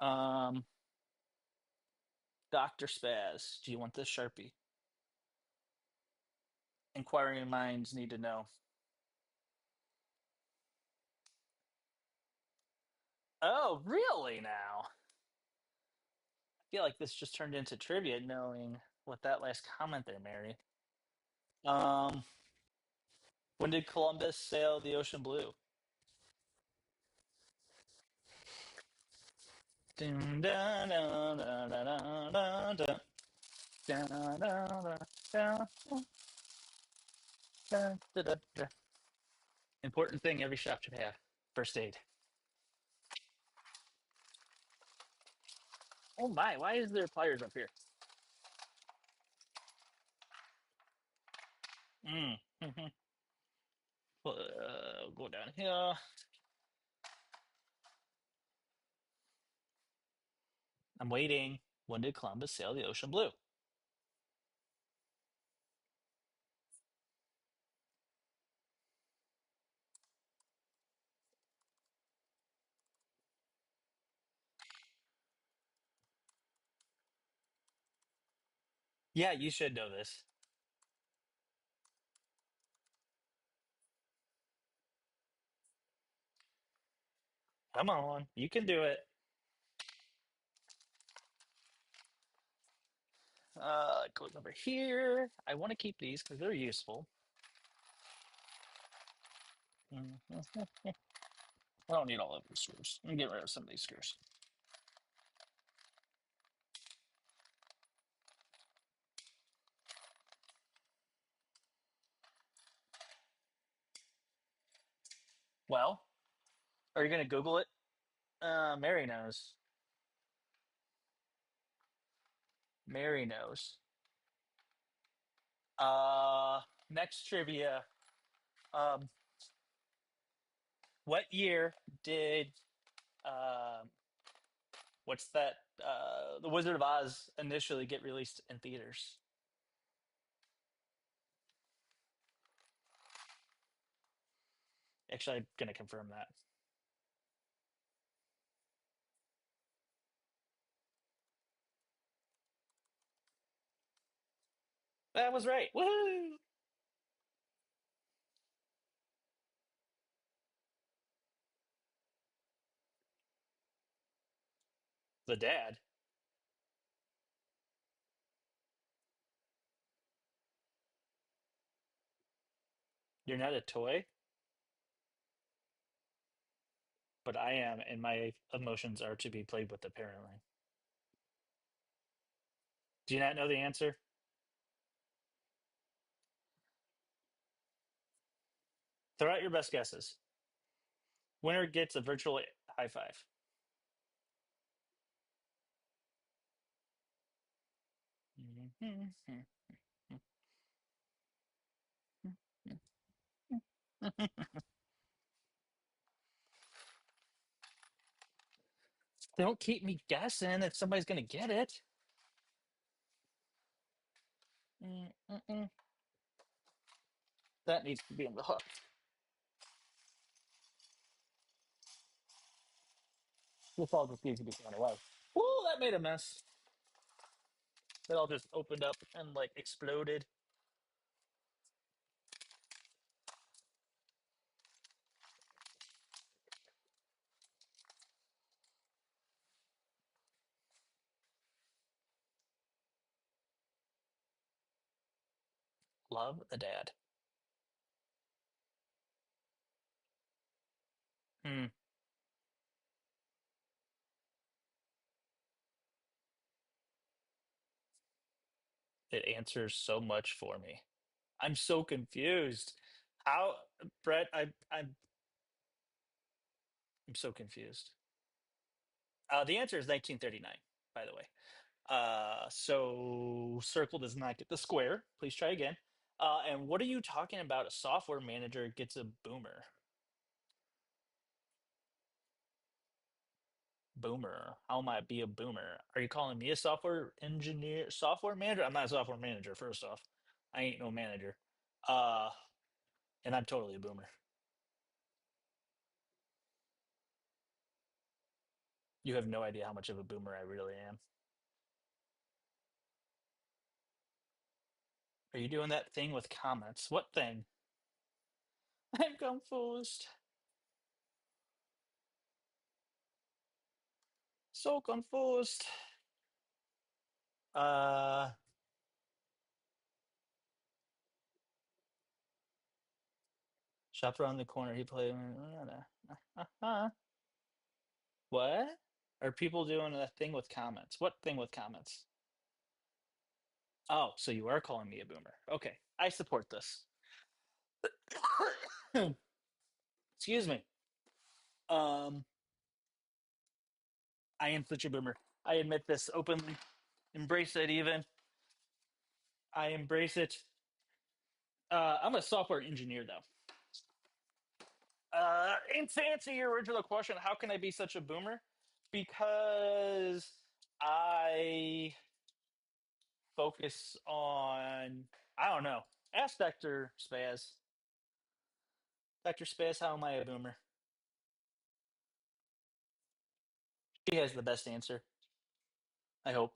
Um, Dr. Spaz, do you want this Sharpie? Inquiring minds need to know. Oh, really now? I feel like this just turned into trivia knowing what that last comment there, Mary. Um, when did Columbus sail the ocean blue? Dun, dun, dun, dun, dun, dun, dun, dun. Dun, dun, dun, dun, dun, dun, dun, dun. Important thing every shop should have. First aid. Oh my, why is there pliers up here? Mm. Go down here. I'm waiting. When did Columbus sail the ocean blue? Yeah, you should know this. Come on, you can do it. It goes over here. I want to keep these because they're useful. I don't need all of these screws. I'm gonna get rid of some of these screws. Well, are you gonna Google it? Mary knows. Mary knows. Next trivia. Um, what year did what's that? The Wizard of Oz initially get released in theaters? Actually, I'm gonna confirm that. That was right. Woohoo! The dad. You're not a toy, but I am, and my emotions are to be played with, apparently. Do you not know the answer? Throw out your best guesses. Winner gets a virtual high five. Don't keep me guessing if somebody's going to get it. Mm-mm. That needs to be on the hook. This all just needs to be thrown away. Ooh, that made a mess. It all just opened up and like exploded. Love the dad. Hmm. It answers so much for me. I'm so confused. How, Brett? I'm so confused. The answer is 1939, by the way. So circle does not get the square. Please try again. And what are you talking about? A software manager gets a boomer. Boomer. How might I be a boomer? Are you calling me a software engineer, software manager? I'm not a software manager, first off. I ain't no manager. Uh, and I'm totally a boomer. You have no idea how much of a boomer I really am. Are you doing that thing with comments? What thing? I'm confused. So confused. Uh, Shop around the corner. He played. What? Are people doing a thing with comments? What thing with comments? Oh, so you are calling me a boomer. Okay, I support this. Excuse me. Um, I am such a boomer. I admit this openly. Embrace it even. I embrace it. I'm a software engineer though. And to answer your original question, how can I be such a boomer? Because I focus on, I don't know. Ask Dr. Spaz. Dr. Spaz, how am I a boomer? She has the best answer, I hope.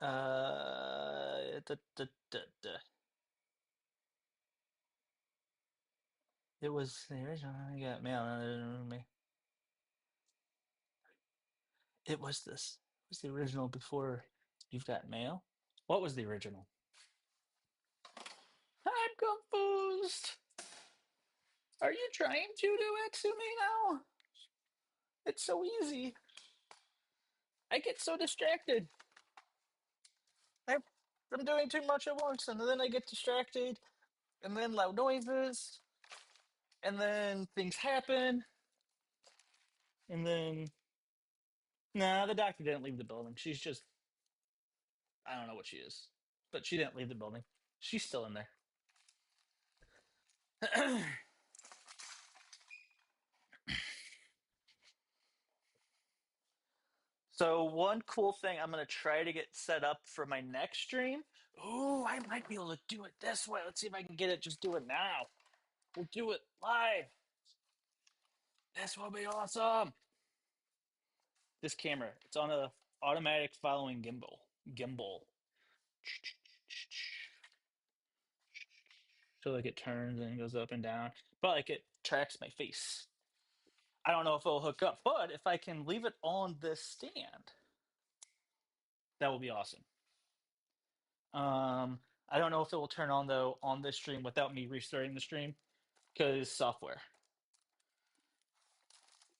Da. It was the original. I got mail. It was this. It was the original before You've Got Mail? What was the original? I'm confused. Are you trying to do it to me now? It's so easy. I get so distracted. I, I'm doing too much at once, and then I get distracted, and then loud noises, and then things happen, and then. Nah, the doctor didn't leave the building. She's just. I don't know what she is, but she didn't leave the building. She's still in there. So one cool thing I'm gonna try to get set up for my next stream. Ooh, I might be able to do it this way. Let's see if I can get it. Just do it now. We'll do it live. This will be awesome. This camera, it's on a automatic following Gimbal. So like it turns and goes up and down, but like it tracks my face. I don't know if it'll hook up, but if I can leave it on this stand, that will be awesome. I don't know if it will turn on though on this stream without me restarting the stream because software.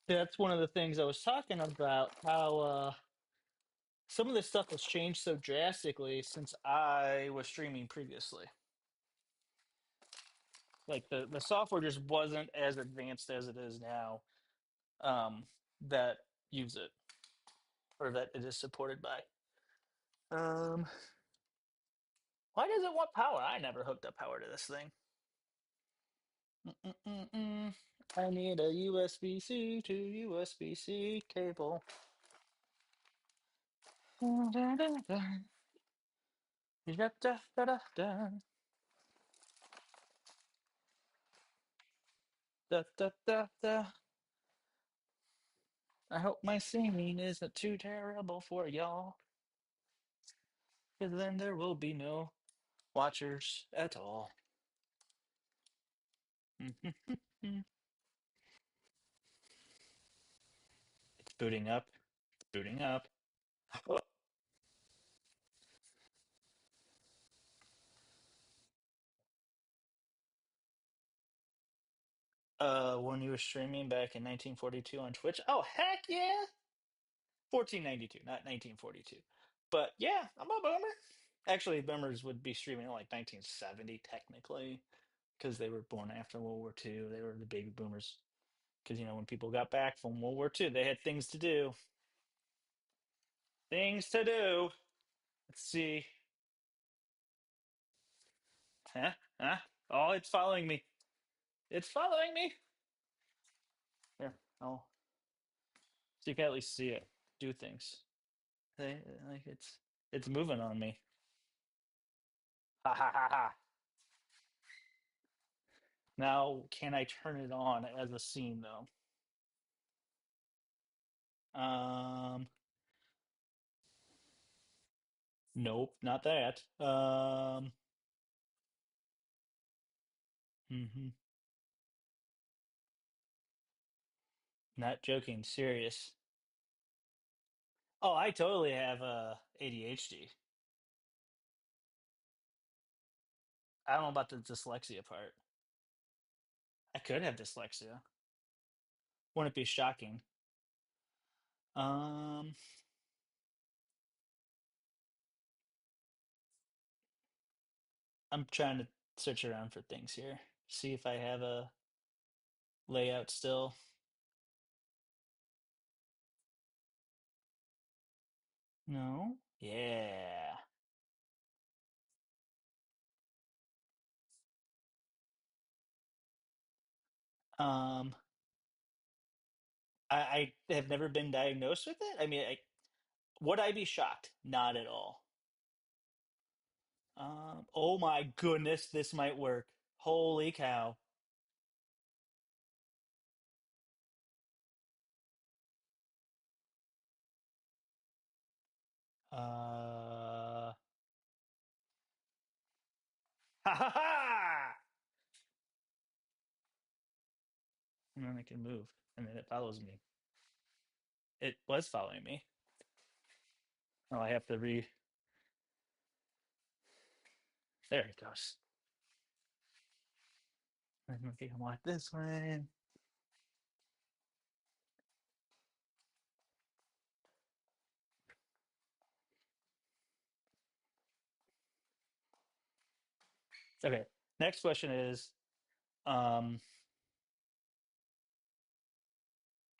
That's one of the things I was talking about. How some of this stuff has changed so drastically since I was streaming previously. Like the software just wasn't as advanced as it is now. Um, that use it or that it is supported by. Um, why does it want power? I never hooked up power to this thing. Mm-mm-mm-mm. I need a USB-C to USB-C cable. Da-da-da-da. Da-da-da-da-da. Da-da-da-da. I hope my singing isn't too terrible for y'all, because then there will be no watchers at all. It's booting up. It's booting up. When you were streaming back in 1942 on Twitch? Oh, heck yeah! 1492, not 1942. But yeah, I'm a boomer. Actually, boomers would be streaming in like 1970, technically, because they were born after World War II. They were the baby boomers. Because, when people got back from World War II, they had things to do. Things to do. Let's see. Huh? Huh? Oh, it's following me. It's following me. Here, so you can at least see it do things. Like it's moving on me. Ha ha ha ha. Now, can I turn it on as a scene though? Um, nope, not that. Mhm. Not joking, serious. Oh, I totally have ADHD. I don't know about the dyslexia part. I could have dyslexia. Wouldn't it be shocking? Um, I'm trying to search around for things here. See if I have a layout still. No? Yeah. Um, I have never been diagnosed with it. I mean, would I be shocked? Not at all. Oh my goodness, this might work. Holy cow. Uh, ha ha ha! And then I can move, and then it follows me. It was following me. Oh, I have to There it goes. Okay, I want this one. Okay. Next question is, um,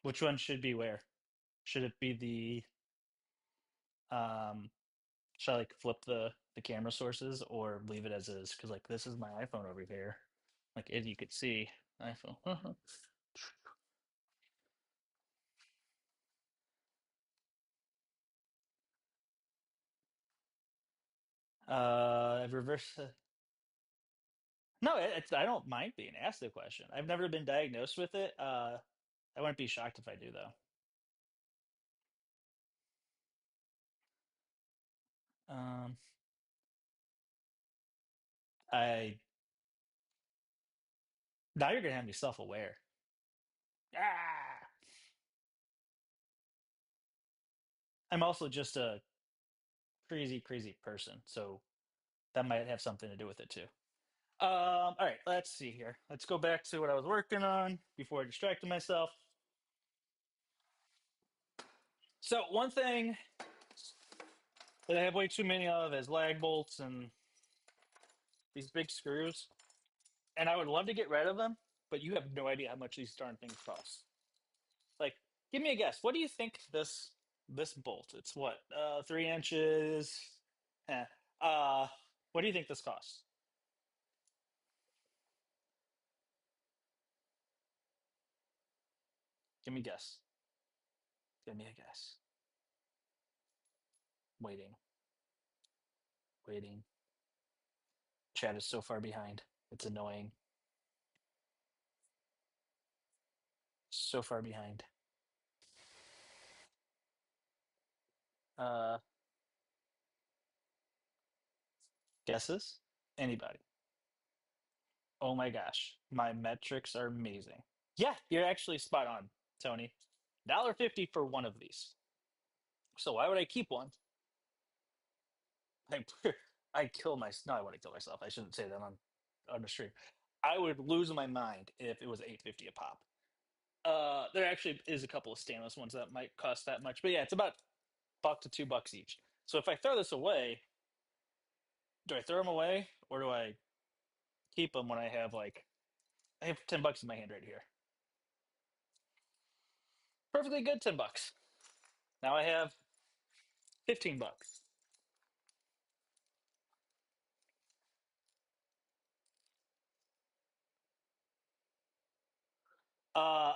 which one should be where? Should it be um, should I like flip the camera sources or leave it as is? Because like this is my iPhone over here. Like as you could see, iPhone. Reverse. No, I don't mind being asked the question. I've never been diagnosed with it. I wouldn't be shocked if I do though. I now you're gonna have me self-aware. Ah, I'm also just a crazy, crazy person, so that might have something to do with it too. All right, let's see here. Let's go back to what I was working on before I distracted myself. So one thing that I have way too many of is lag bolts and these big screws, and I would love to get rid of them, but you have no idea how much these darn things cost. Like, give me a guess. What do you think this bolt? It's what 3 inches. Eh. Uh, what do you think this costs? Give me a guess. Give me a guess. Waiting, waiting. Chat is so far behind. It's annoying. So far behind. Uh, Guesses? Anybody? Oh my gosh, my metrics are amazing. Yeah, you're actually spot on, Tony. $1.50 for one of these. So why would I keep one? I I kill my no, I wouldn't kill myself. I shouldn't say that on the stream. I would lose my mind if it was 8.50 a pop. There actually is a couple of stainless ones that might cost that much, but yeah, it's about buck to $2 each. So if I throw this away, do I throw them away or do I keep them when I have $10 in my hand right here? Perfectly good $10. Now I have $15.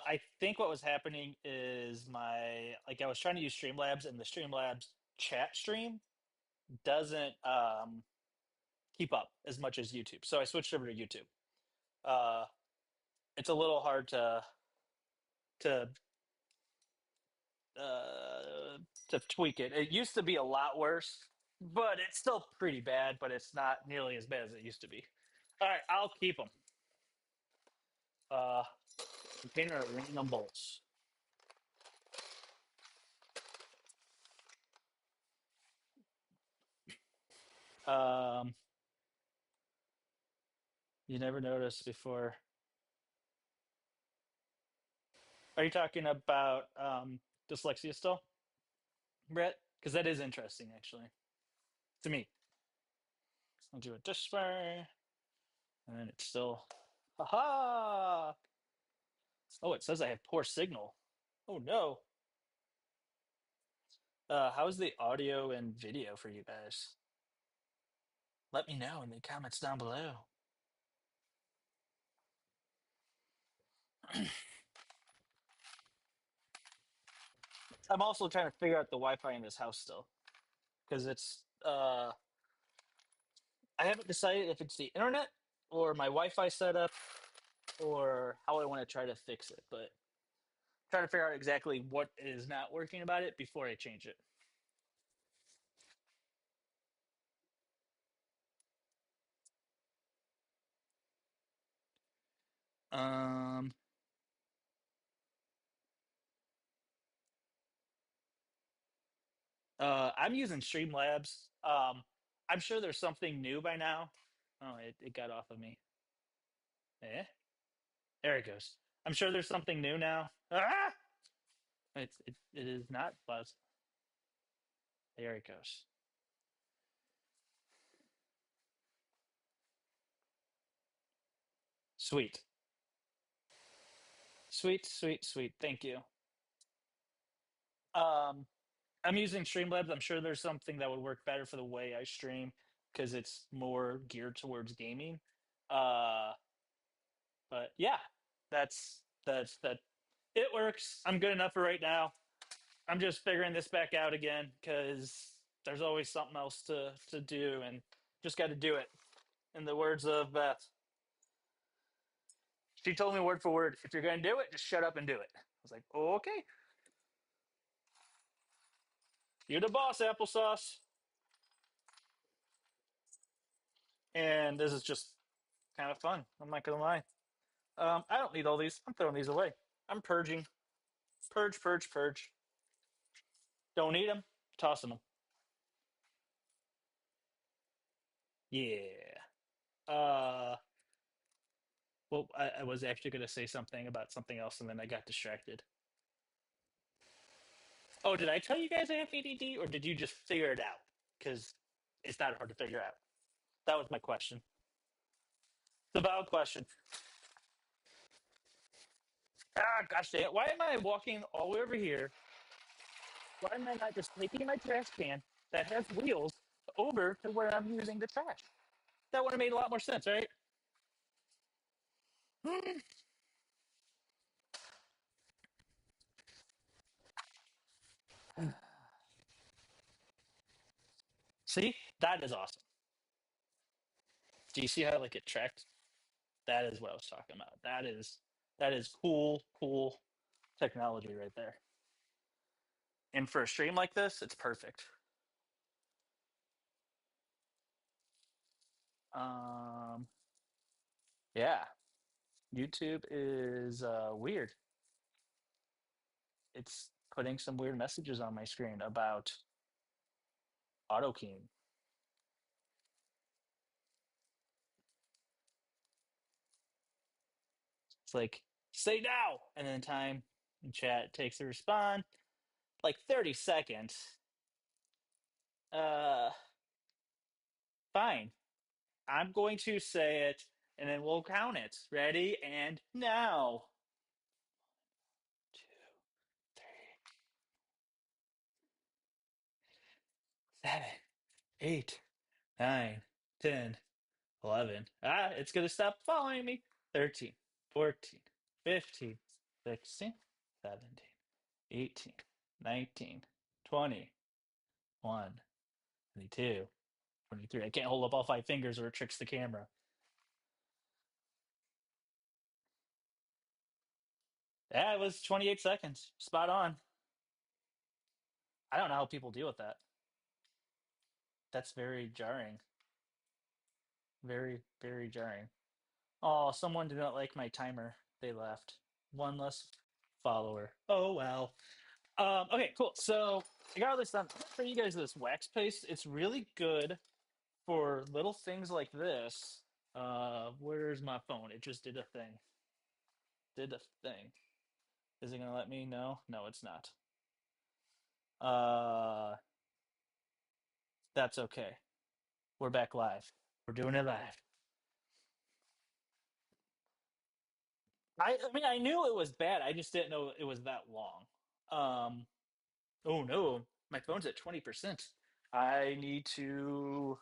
I think what was happening is I was trying to use Streamlabs and the Streamlabs chat stream doesn't keep up as much as YouTube. So I switched over to YouTube. Uh, it's a little hard to uh, to tweak it. It used to be a lot worse, but it's still pretty bad. But it's not nearly as bad as it used to be. All right, I'll keep them. Uh, Container of random bolts. Um, you never noticed before. Are you talking about dyslexia still, Brett? Because that is interesting, actually, to me. I'll do it this way, and then it's still. Haha! Oh, it says I have poor signal. Oh no. How's the audio and video for you guys? Let me know in the comments down below. I'm also trying to figure out the Wi-Fi in this house still, because I haven't decided if it's the internet or my Wi-Fi setup or how I want to try to fix it, but trying to figure out exactly what is not working about it before I change it. Um, I'm using Streamlabs. I'm sure there's something new by now. Oh, it got off of me. Eh? There it goes. I'm sure there's something new now. Ah! It is not Buzz. There it goes. Sweet. Sweet, sweet, sweet. Thank you. Um, I'm using Streamlabs. I'm sure there's something that would work better for the way I stream because it's more geared towards gaming. Uh, but yeah, that. It works. I'm good enough for right now. I'm just figuring this back out again because there's always something else to do, and just got to do it. In the words of Beth, she told me word for word, "If you're going to do it, just shut up and do it." I was like, oh, "Okay, you're the boss, applesauce." and this is just kind of fun. I'm not gonna lie. I don't need all these. I'm throwing these away. I'm purging. Purge, purge, purge. Don't need them. Tossing them. Yeah. Uh, well, I was actually going to say something about something else, and then I got distracted. Oh, did I tell you guys I have ADD, or did you just figure it out? Because it's not hard to figure out. That was my question. The valid question. Ah, gosh dang it. Why am I walking all the way over here? Why am I not just taking my trash can that has wheels over to where I'm using the trash? That would have made a lot more sense, right? See? That is awesome. Do you see how like it tracked? That is what I was talking about. That is cool, cool technology right there. And for a stream like this, it's perfect. Um, yeah, YouTube is weird. It's putting some weird messages on my screen about auto keying. It's like say now, and then time in chat takes to respond like 30 seconds. Uh, fine. I'm going to say it, and then we'll count it. Ready and now. 2, 3, 7, 8, 9, 10, 11. Ah, it's going to stop following me. 13, 14, 15, 16, 17, 18, 19, 20, 1, 22, 23. I can't hold up all 5 fingers or it tricks the camera. Yeah, it was 28 seconds. Spot on. I don't know how people deal with that. That's very jarring. Very, very jarring. Oh, someone did not like my timer. They left. One less follower. Oh well. Okay, cool. So I got all this done. I'm gonna show you guys this wax paste. It's really good for little things like this. Where's my phone? It just did a thing. Did a thing. Is it gonna let me? No, no, it's not. Uh, that's okay. We're back live. We're doing it live. I mean, I knew it was bad. I just didn't know it was that long. Um, oh no, my phone's at 20%. I need to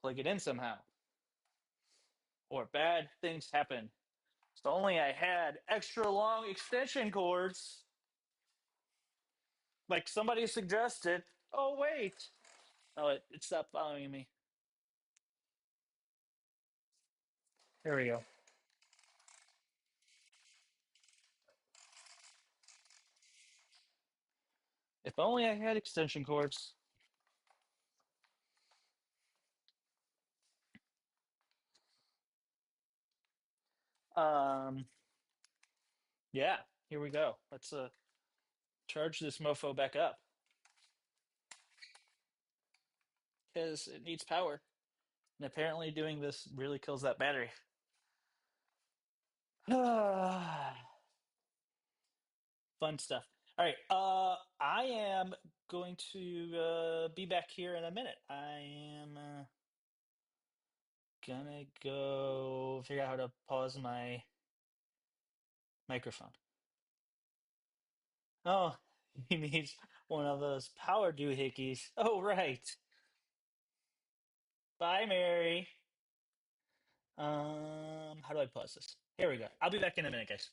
plug it in somehow, or bad things happen. If only I had extra long extension cords, like somebody suggested. Oh wait, oh it stopped following me. Here we go. If only I had extension cords. Um, yeah, here we go. Let's charge this mofo back up because it needs power. And apparently, doing this really kills that battery. Fun stuff. All right. I am going to be back here in a minute. I am gonna go figure out how to pause my microphone. Oh, he needs one of those power doohickeys. Oh, right. Bye, Mary. How do I pause this? Here we go. I'll be back in a minute, guys.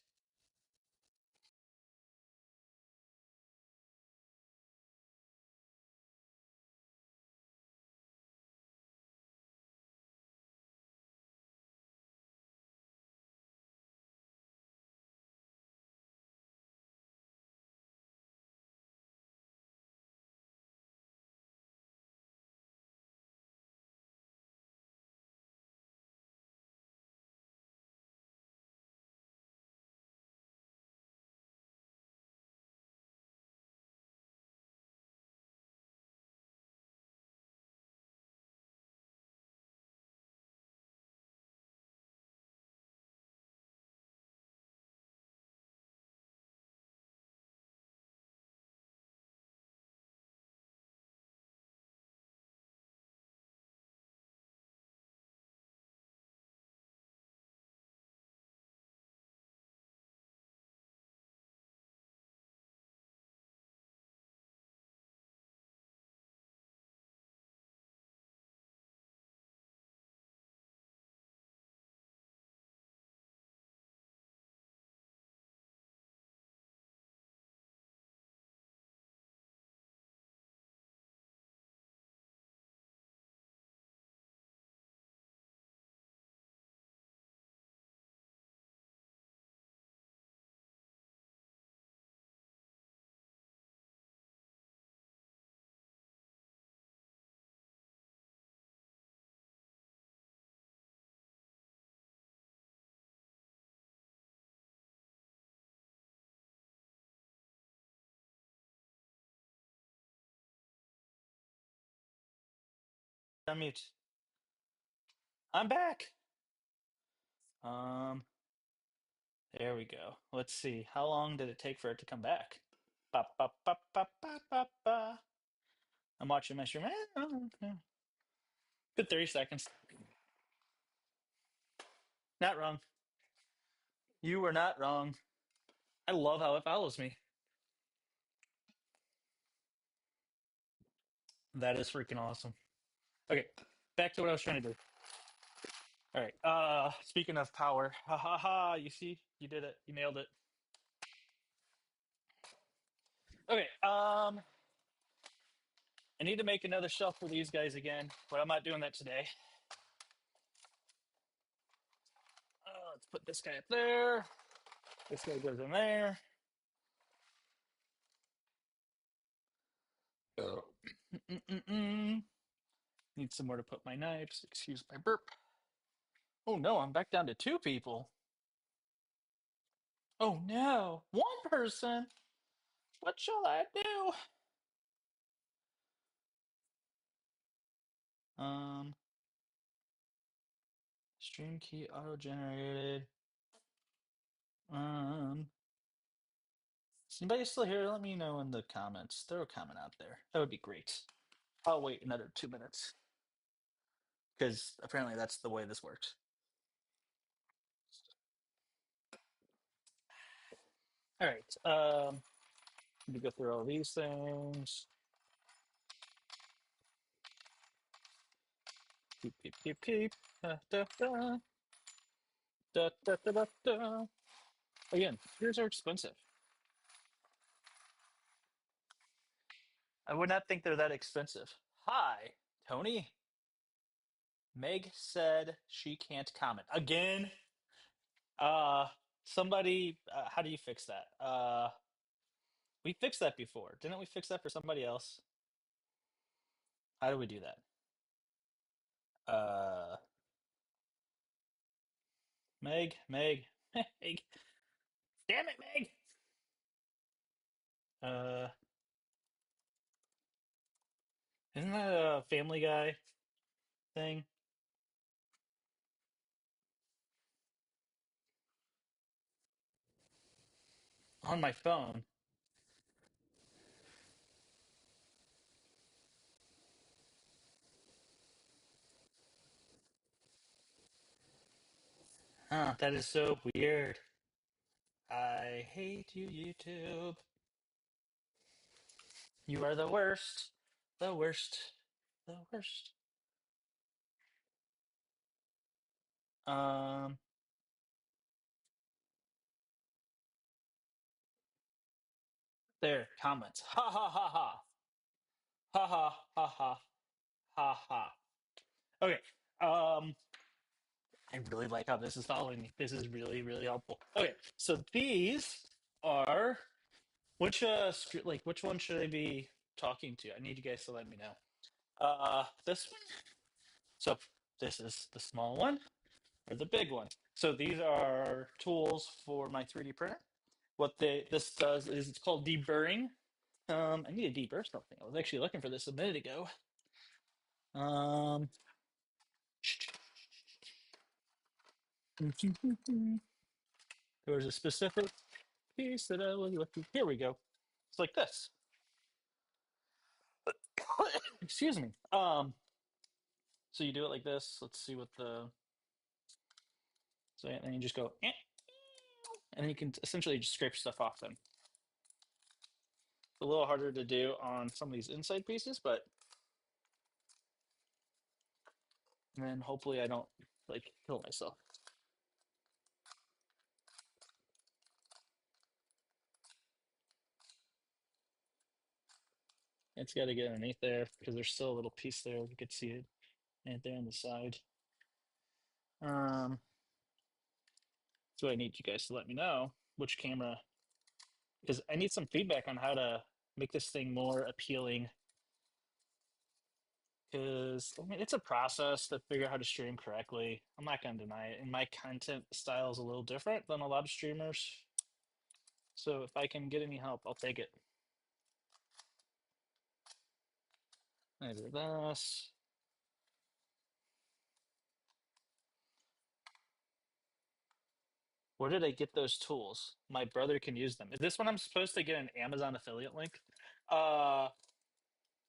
Unmute. I'm back. Um, there we go. Let's see. How long did it take for it to come back? Ba, ba, ba, ba, ba, ba, ba. I'm watching my stream. Good 30 seconds. Not wrong. You were not wrong. I love how it follows me. That is freaking awesome. Okay, back to what I was trying to do. All right. Speaking of power, ha ha ha. You see, you did it. You nailed it. Okay. I need to make another shelf for these guys again, but I'm not doing that today. Let's put this guy up there. This guy goes in there. Oh. Need somewhere to put my knives. Excuse my burp. Oh no, I'm back down to 2 people. Oh no, 1 person. What shall I do? Stream key auto generated. Is anybody still here? Let me know in the comments. Throw a comment out there. That would be great. I'll wait another 2 minutes because apparently that's the way this works. All right. Let me go through all these things. Peep, peep, peep, peep. Da, da, da. Da, da, da, da, da. Again, yours are expensive. I would not think they're that expensive. Hi, Tony. Meg said she can't comment. Again? Uh, somebody, how do you fix that? We fixed that before. Didn't we fix that for somebody else? How do we do that? Uh, Meg, Meg. Damn it, Meg. Uh, isn't that a Family Guy thing on my phone? Huh, that is so weird. I hate you, YouTube. You are the worst. The worst. The worst. Um, there, comments. Ha ha ha ha. Ha ha ha ha ha ha. Okay. Um, I really like how this is following me. This is really, really helpful. Okay, so these are like which one should I be talking to? I need you guys to let me know. This one. So this is the small one or the big one. So these are tools for my 3D printer. What this does is it's called deburring. I need to deburr something. I was actually looking for this a minute ago. Um, there was a specific piece that I was looking. Here we go. It's like this. Excuse me. So you do it like this. Let's see what the so and you just go, and then you can essentially just scrape stuff off them. It's a little harder to do on some of these inside pieces, but and then hopefully I don't like kill myself. It's got to get underneath there because there's still a little piece there. You could see it right there on the side. So I need you guys to let me know which camera, because I need some feedback on how to make this thing more appealing. Because I mean, it's a process to figure out how to stream correctly. I'm not going to deny it. And my content style is a little different than a lot of streamers. So if I can get any help, I'll take it. I do this. Where did I get those tools? My brother can use them. Is this when I'm supposed to get an Amazon affiliate link? Uh,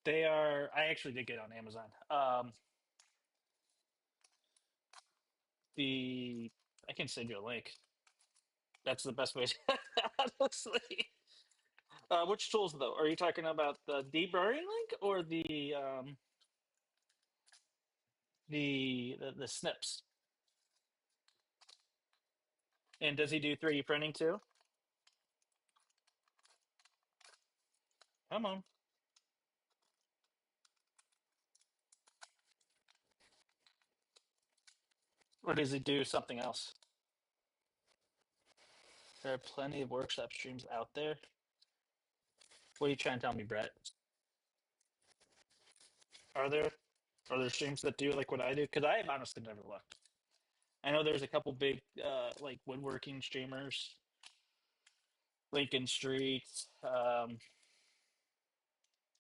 they are. I actually did get on Amazon. The I can send you a link. That's the best way. Honestly, which tools though? Are you talking about the deburring link or the snips? And does he do 3D printing too? Come on. Or does he do something else? There are plenty of workshop streams out there. What are you trying to tell me, Brett? Are there streams that do like what I do? Because I have honestly never looked. I know there's a couple big like woodworking streamers, Lincoln Street. I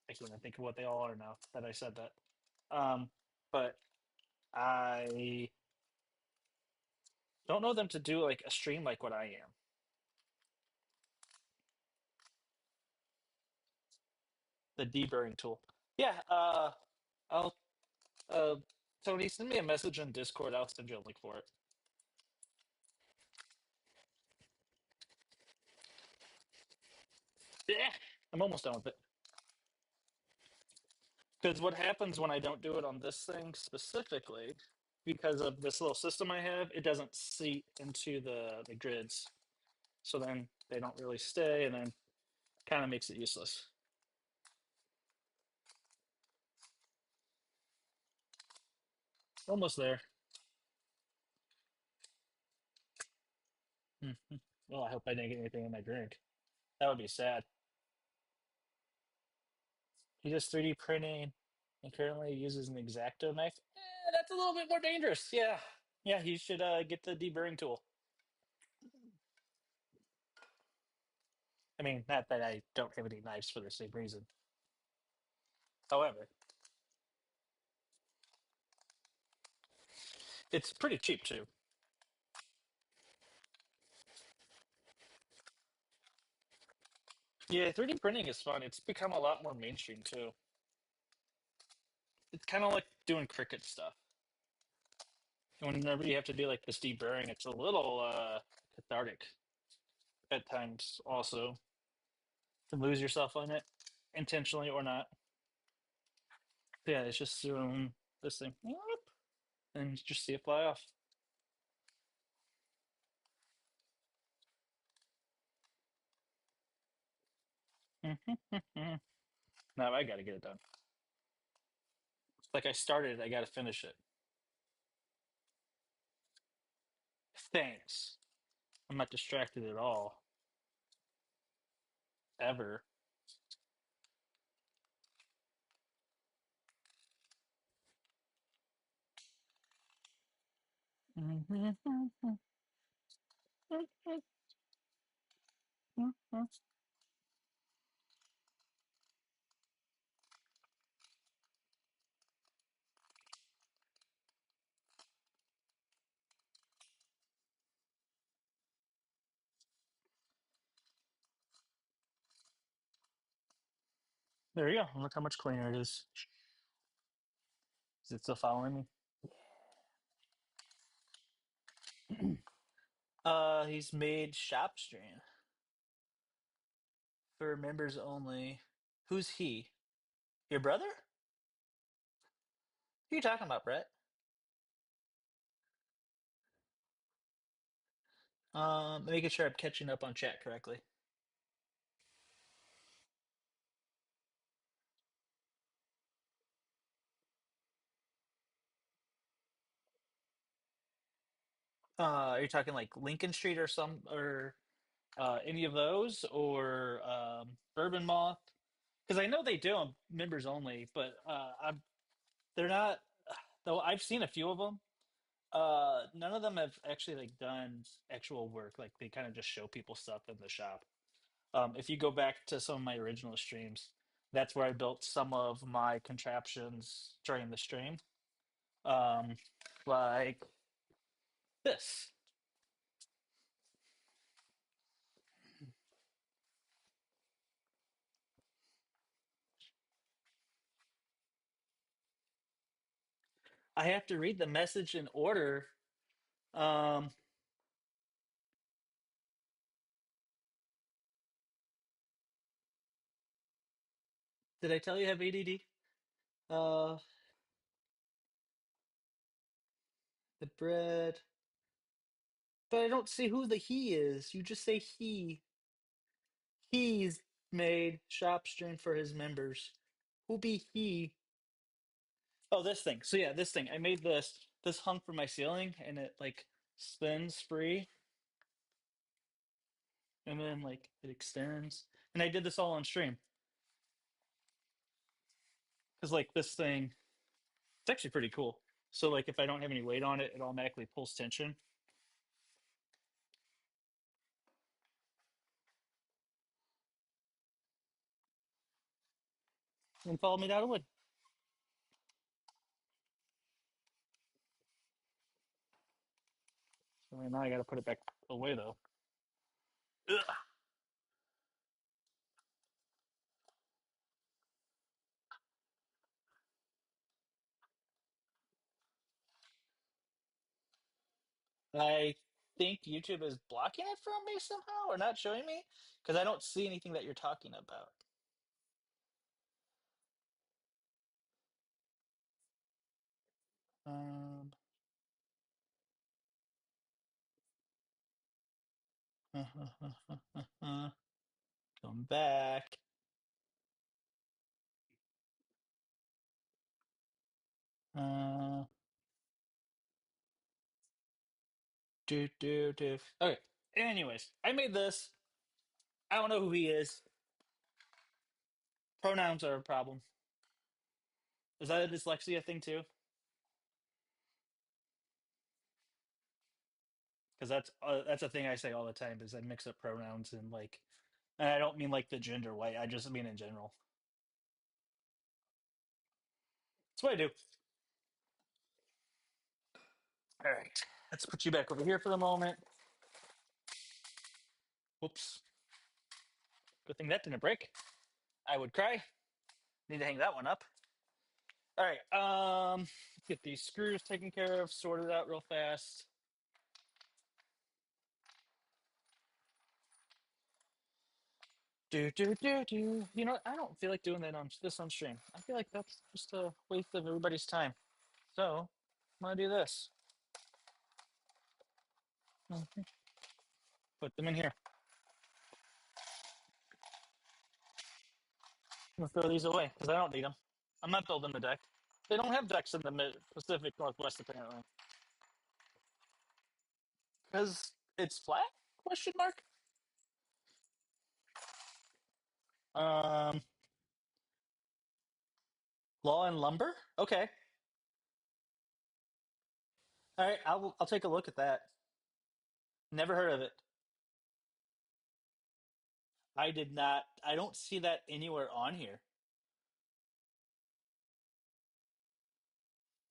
can't even think of what they all are now that I said that. Um, but I don't know them to do like a stream like what I am. The deburring tool. Yeah. I'll Tony, send me a message on Discord. I'll send you a link for it. Yeah, I'm almost done with it. Because what happens when I don't do it on this thing specifically, because of this little system I have, it doesn't seat into the grids. So then they don't really stay, and then kind of makes it useless. Almost there. Hmm. Well, I hope I didn't get anything in my drink. That would be sad. He does 3D printing and currently uses an X-Acto knife. That's a little bit more dangerous. Yeah. Yeah, he should get the deburring tool. I mean, not that I don't have any knives for the same reason. However, it's pretty cheap too. Yeah, 3D printing is fun. It's become a lot more mainstream too. It's kind of like doing Cricut stuff. Whenever you have to do like this deburring, it's a little cathartic at times also to lose yourself on it, intentionally or not. Yeah, it's just doing this thing and just see it fly off. Now I got to get it done. Like I started, I got to finish it. Thanks. I'm not distracted at all, ever. There you go. Look how much cleaner it is. Is it still following me? He's made shop stream for members only. Who's he? Your brother? Who are you talking about, Brett? Making sure I'm catching up on chat correctly. Are you talking like Lincoln Street or any of those or Bourbon Moth? Because I know they do them members only, but they're not. Though I've seen a few of them. None of them have actually like done actual work. Like they kind of just show people stuff in the shop. If you go back to some of my original streams, that's where I built some of my contraptions during the stream. Um, like this. I have to read the message in order. Um, did I tell you I have ADD? Uh, the bread. But I don't see who the he is. You just say he. He's made shop stream for his members. Who be he? Oh, this thing. So yeah, this thing. I made this. This hung from my ceiling, and it like spins free, and then like it extends. And I did this all on stream because like this thing, it's actually pretty cool. So like if I don't have any weight on it, it automatically pulls tension and follow me down the wood. So now I got to put it back away though. Ugh. I think YouTube is blocking it from me somehow or not showing me because I don't see anything that you're talking about. Um, come back. Uh, do. Okay. Anyways, I made this. I don't know who he is. Pronouns are a problem. Is that a dyslexia thing too? Because that's a thing I say all the time. Is I mix up pronouns and like, and I don't mean like the gender white. I just mean in general. That's what I do. All right. Let's put you back over here for the moment. Whoops. Good thing that didn't break. I would cry. Need to hang that one up. All right. Get these screws taken care of, sorted out real fast. Do. You know, I don't feel like doing that on this on stream. I feel like that's just a waste of everybody's time. So I'm gonna do this. Put them in here. I'm gonna throw these away because I don't need them. I'm not building the deck. They don't have decks in the Pacific Northwest apparently. Because it's flat? Question mark. Um, Law and Lumber. Okay. All right. I'll take a look at that. Never heard of it. I did not. I don't see that anywhere on here.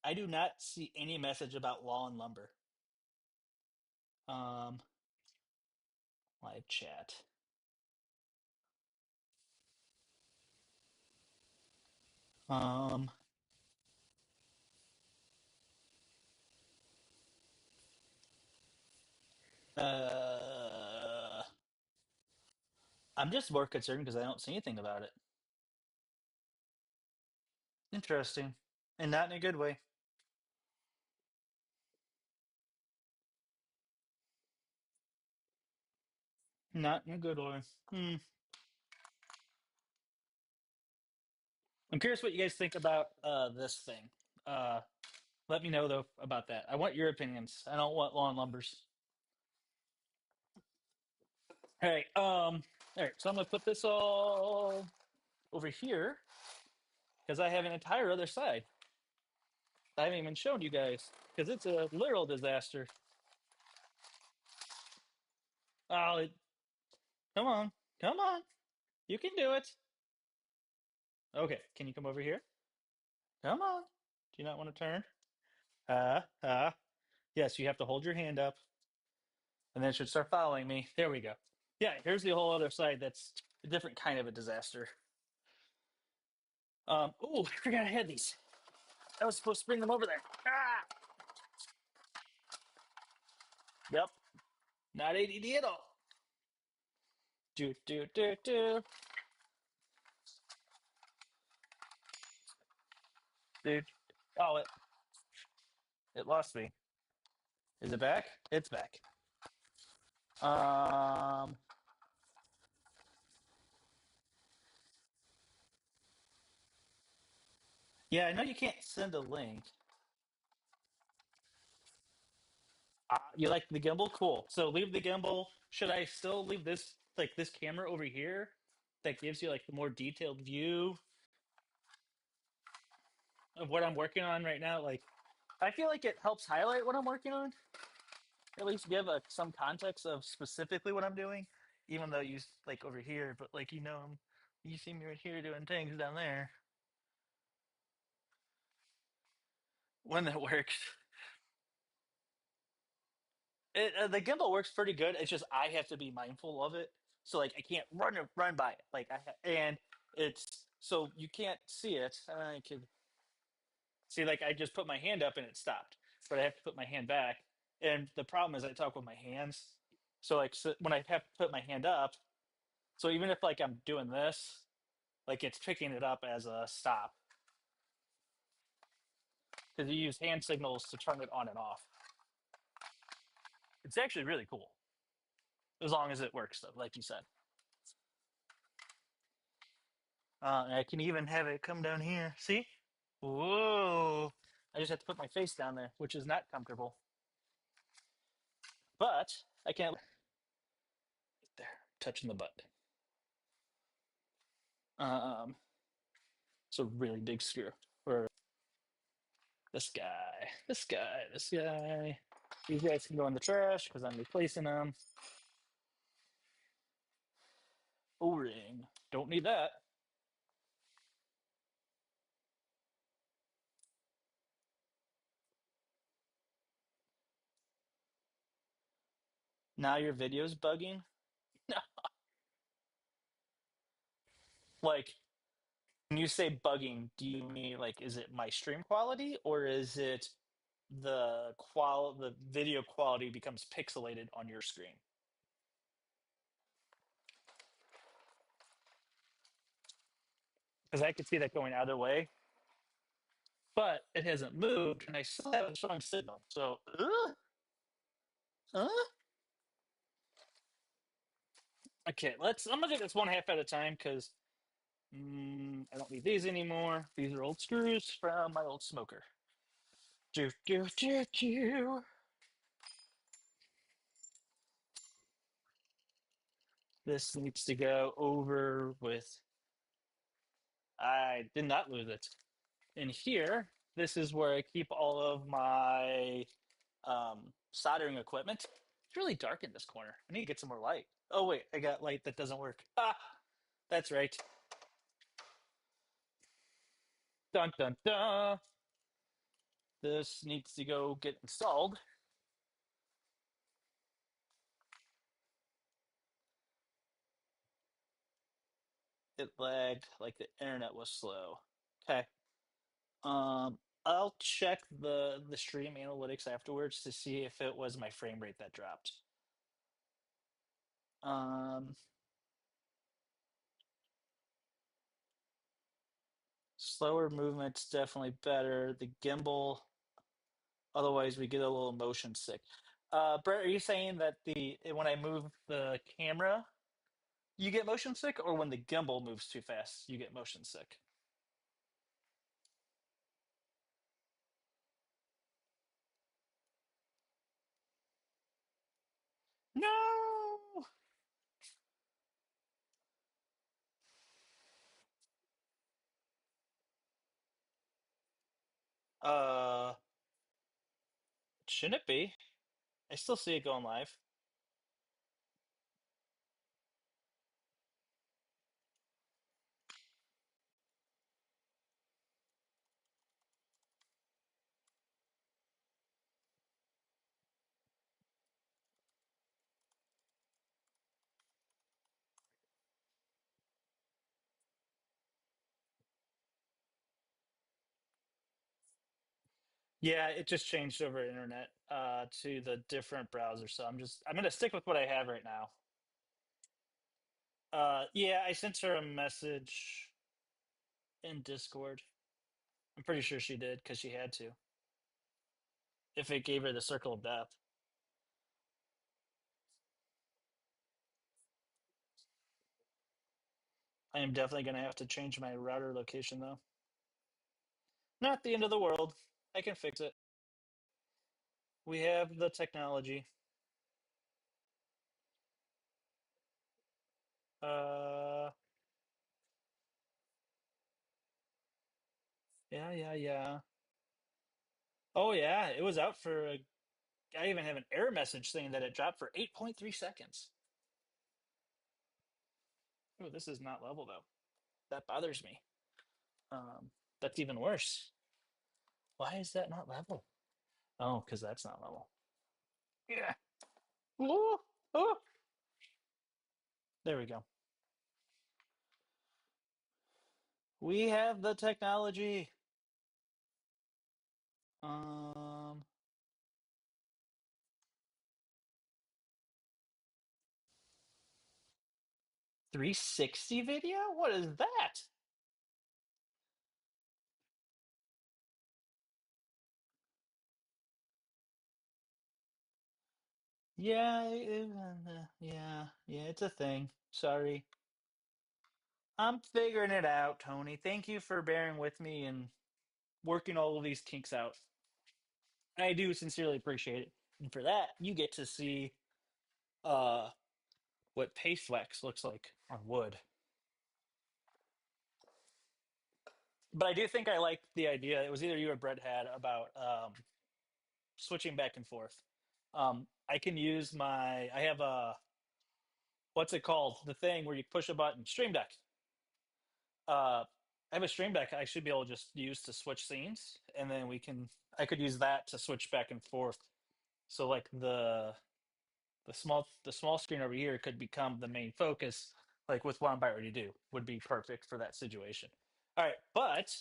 I do not see any message about Law and Lumber. Um, Live chat. Um, uh, I'm just more concerned because I don't see anything about it. Interesting, and not in a good way. Not in a good way. Hmm. I'm curious what you guys think about this thing. Uh, Let me know though about that. I want your opinions. I don't want Law and Lumbers. Hey, all right. So I'm gonna put this all over here because I have an entire other side. I haven't even shown you guys because it's a literal disaster. Oh, come on, come on, you can do it. Okay, can you come over here? Come on. Do you not want to turn? Yes, you have to hold your hand up, and then it should start following me. There we go. Yeah, here's the whole other side. That's a different kind of a disaster. Oh, I forgot I had these. I was supposed to bring them over there. Ah! Yep. Not ADD at all. Do, do, do, do. Dude. Oh, it lost me. Is it back? It's back. Um, yeah, I know you can't send a link. You like the gimbal? Cool. So leave the gimbal. Should I still leave this like this camera over here that gives you like the more detailed view of what I'm working on right now? Like, I feel like it helps highlight what I'm working on. At least give some context of specifically what I'm doing, even though you like over here, but like you see me right here doing things down there when that works. The gimbal works pretty good. It's just I have to be mindful of it, so like I can't run by it. Like and it's so you can't see it. I could see like I just put my hand up and it stopped, but I have to put my hand back. And the problem is I talk with my hands, so like when I have to put my hand up, so even if like I'm doing this, like it's picking it up as a stop because you use hand signals to turn it on and off. It's actually really cool as long as it works, though, like you said. I can even have it come down here. See? Whoa! I just have to put my face down there, which is not comfortable. But I can't. There, touching the butt. It's a really big screw for this guy. This guy. This guy. These guys can go in the trash because I'm replacing them. O-ring. Don't need that. Now your video's bugging. Like when you say bugging, do you mean like is it my stream quality or is it the video quality becomes pixelated on your screen? Because I could see that going either way, but it hasn't moved, and I still have a strong signal. So, uh, okay, I'm gonna do this one half at a time because I don't need these anymore. These are old screws from my old smoker. Do do do do. This needs to go over with. I did not lose it. In here, this is where I keep all of my soldering equipment. It's really dark in this corner. I need to get some more light. Oh wait, I got light that doesn't work. Ah, that's right. Dun dun dun. This needs to go get installed. It lagged like the internet was slow. Okay. I'll check the stream analytics afterwards to see if it was my frame rate that dropped. Um, Slower movement's definitely better. The gimbal, otherwise we get a little motion sick. Brett, are you saying that the when I move the camera, you get motion sick, or when the gimbal moves too fast, you get motion sick? No. Uh, shouldn't it be? I still see it going live. Yeah, it just changed over internet to the different browser. So I'm gonna stick with what I have right now. Yeah, I sent her a message in Discord. I'm pretty sure she did because she had to. If it gave her the circle of death. I am definitely gonna have to change my router location though. Not the end of the world. I can fix it. We have the technology. Uh yeah. Oh yeah, it was out for I even have an error message saying that it dropped for 8.3 seconds. Oh, this is not level though. That bothers me. Um, that's even worse. Why is that not level? Oh, because that's not level. Yeah. Ooh, ooh. There we go. We have the technology. Um, 360 video? What is that? Yeah, yeah, it's a thing. Sorry. I'm figuring it out, Tony. Thank you for bearing with me and working all of these kinks out. I do sincerely appreciate it. And for that, you get to see uh what paste wax looks like on wood. But I do think I like the idea. It was either you or Brett had about switching back and forth. I can use I have a, what's it called? The thing where you push a button, Stream Deck. I have a Stream Deck I should be able to just use to switch scenes. And then I could use that to switch back and forth. So like the small screen over here could become the main focus, like with what I'm about ready to do, would be perfect for that situation. All right, but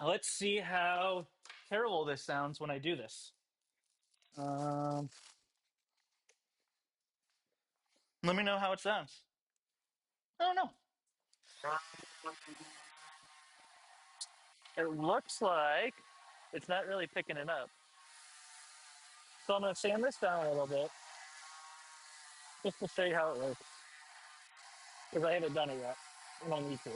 let's see how terrible this sounds when I do this. Um, Let me know how it sounds. I don't know. It looks like it's not really picking it up. So I'm going to sand this down a little bit just to show you how it works because I haven't done it yet. I don't need to.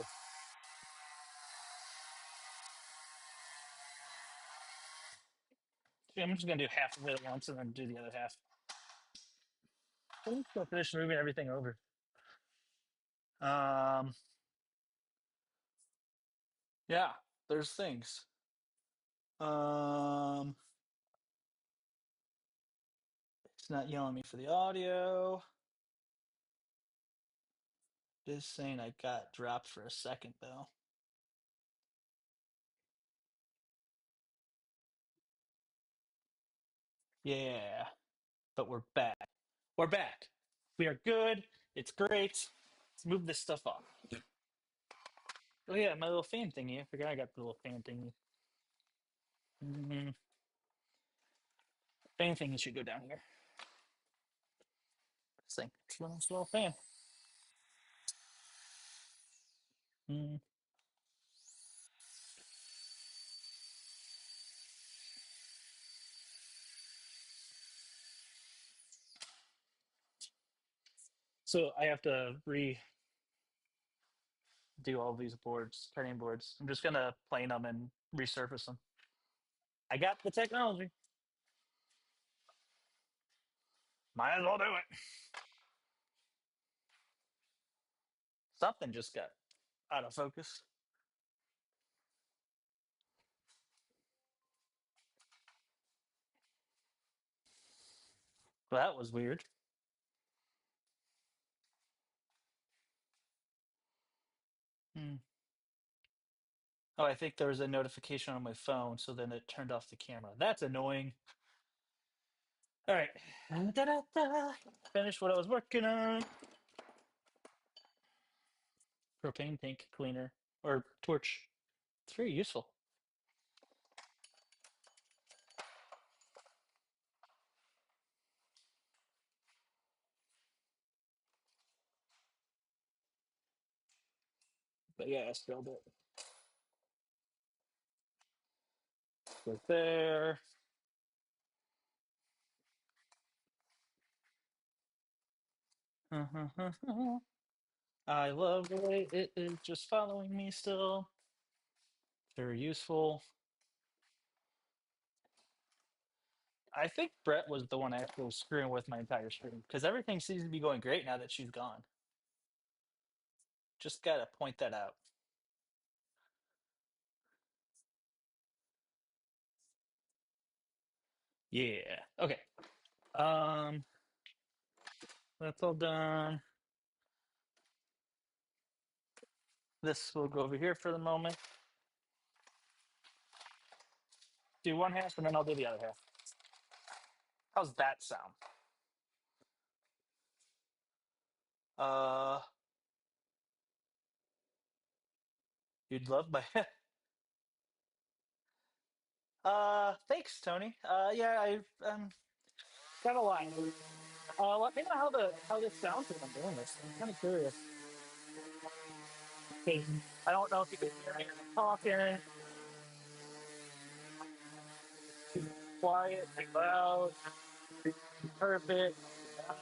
See, I'm just going to do half of it at once and then do the other half. I'm just going to finish moving everything over. Um, yeah, there's things. Um, it's not yelling me for the audio. Just saying I got dropped for a second though. Yeah, but we're back. We're back. We are good. It's great. Let's move this stuff off. Oh yeah, my little fan thingy. I forgot I got the little fan thingy. Mm, fan thingy should go down here. This thing. It's a little fan. Mm. So I have to redo all these boards, cutting boards. I'm just gonna plane them and resurface them. I got the technology. Might as well do it. Something just got out of focus. Well, that was weird. Hmm. Oh, I think there was a notification on my phone, so then it turned off the camera. That's annoying. All right. Da-da-da. Finish what I was working on. Propane tank cleaner or torch. It's very useful. But yeah, I spilled it right there. I love the way it is just following me still. Very useful. I think Brett was the one actually screwing with my entire stream because everything seems to be going great now that she's gone. Just gotta point that out. Yeah. Okay. Um, that's all done. This will go over here for the moment. Do one half and then I'll do the other half. How's that sound? Uh, you'd love my. Thanks, Tony. Yeah, I've got a lot. Let me know how this sounds when I'm doing this. I'm kind of curious. 'Cause I don't know if you can hear me talking, quiet, too loud, perfect. Uh,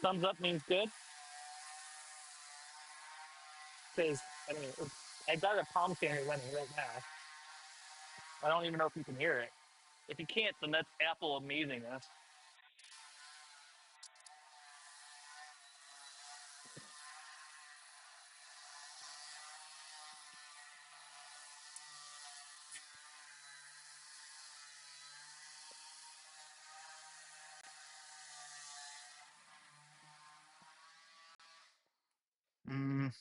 Thumbs up means good. Because I mean, I got a palm candy running right now. I don't even know if you can hear it. If you can't, then that's Apple amazingness. Mm,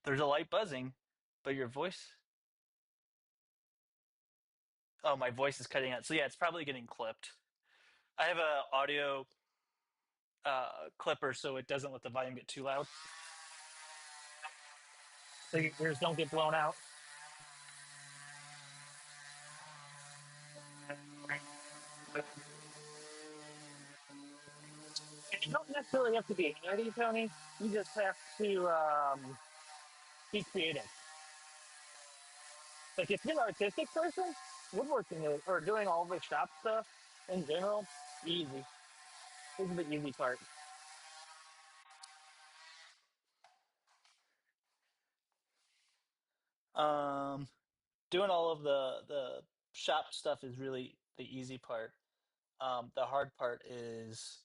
there's a light buzzing, but your voice. Oh, my voice is cutting out. So yeah, it's probably getting clipped. I have a audio clipper, so it doesn't let the volume get too loud. So your ears don't get blown out. And you don't necessarily have to be handy, Tony. You just have to be creative. Like if you're an artistic person, woodworking is, or doing all the shop stuff in general, easy. This is the easy part. Um, Doing all of the shop stuff is really the easy part. The hard part is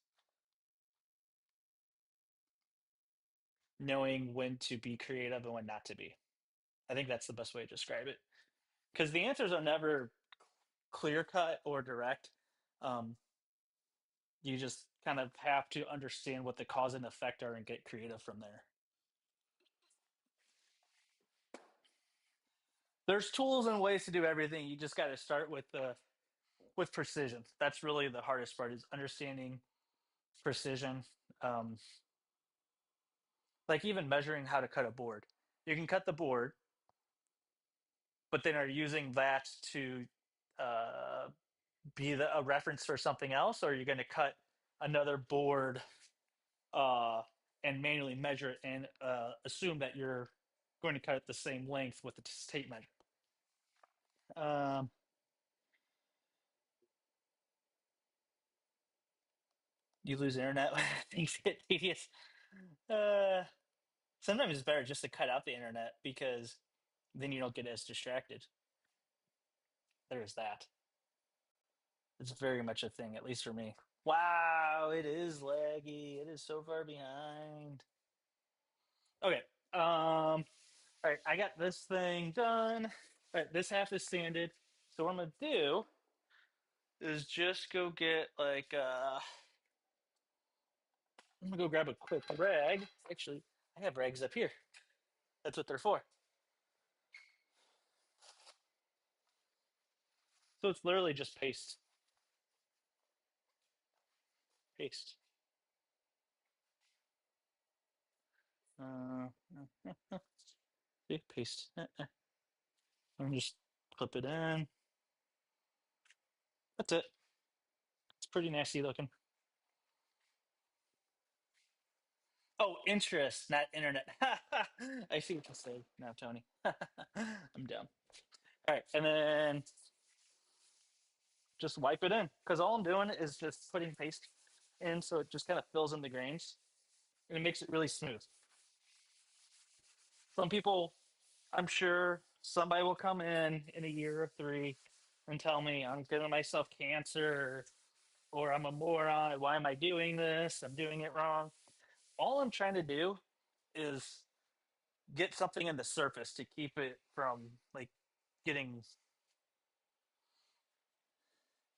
knowing when to be creative and when not to be. I think that's the best way to describe it. Because the answers are never clear cut or direct. Um, you just kind of have to understand what the cause and effect are and get creative from there. There's tools and ways to do everything. You just got to start with precision. That's really the hardest part is understanding precision. Um, like even measuring how to cut a board. You can cut the board, but then are you using that to uh, be a reference for something else, or are you going to cut another board uh, and manually measure it and assume that you're going to cut it the same length with the tape measure? Um, you lose internet when things get tedious. Uh, Sometimes it's better just to cut out the internet because then you don't get as distracted. There's that. It's very much a thing, at least for me. Wow, it is laggy. It is so far behind. Okay. All right, I got this thing done. All right, this half is sanded. So what I'm gonna do is just go get like I'm gonna go grab a quick rag. Actually, I have rags up here. That's what they're for. So it's literally just paste. Paste. Uh, See, paste. And just clip it in. That's it. It's pretty nasty looking. Oh, interest, not internet. I see what you say now, Tony. I'm dumb. All right, and then just wipe it in because all I'm doing is just putting paste in, so it just kind of fills in the grains and it makes it really smooth. Some people, I'm sure, somebody will come in a year or three and tell me I'm giving myself cancer or I'm a moron. Why am I doing this? I'm doing it wrong. All I'm trying to do is get something in the surface to keep it from like getting.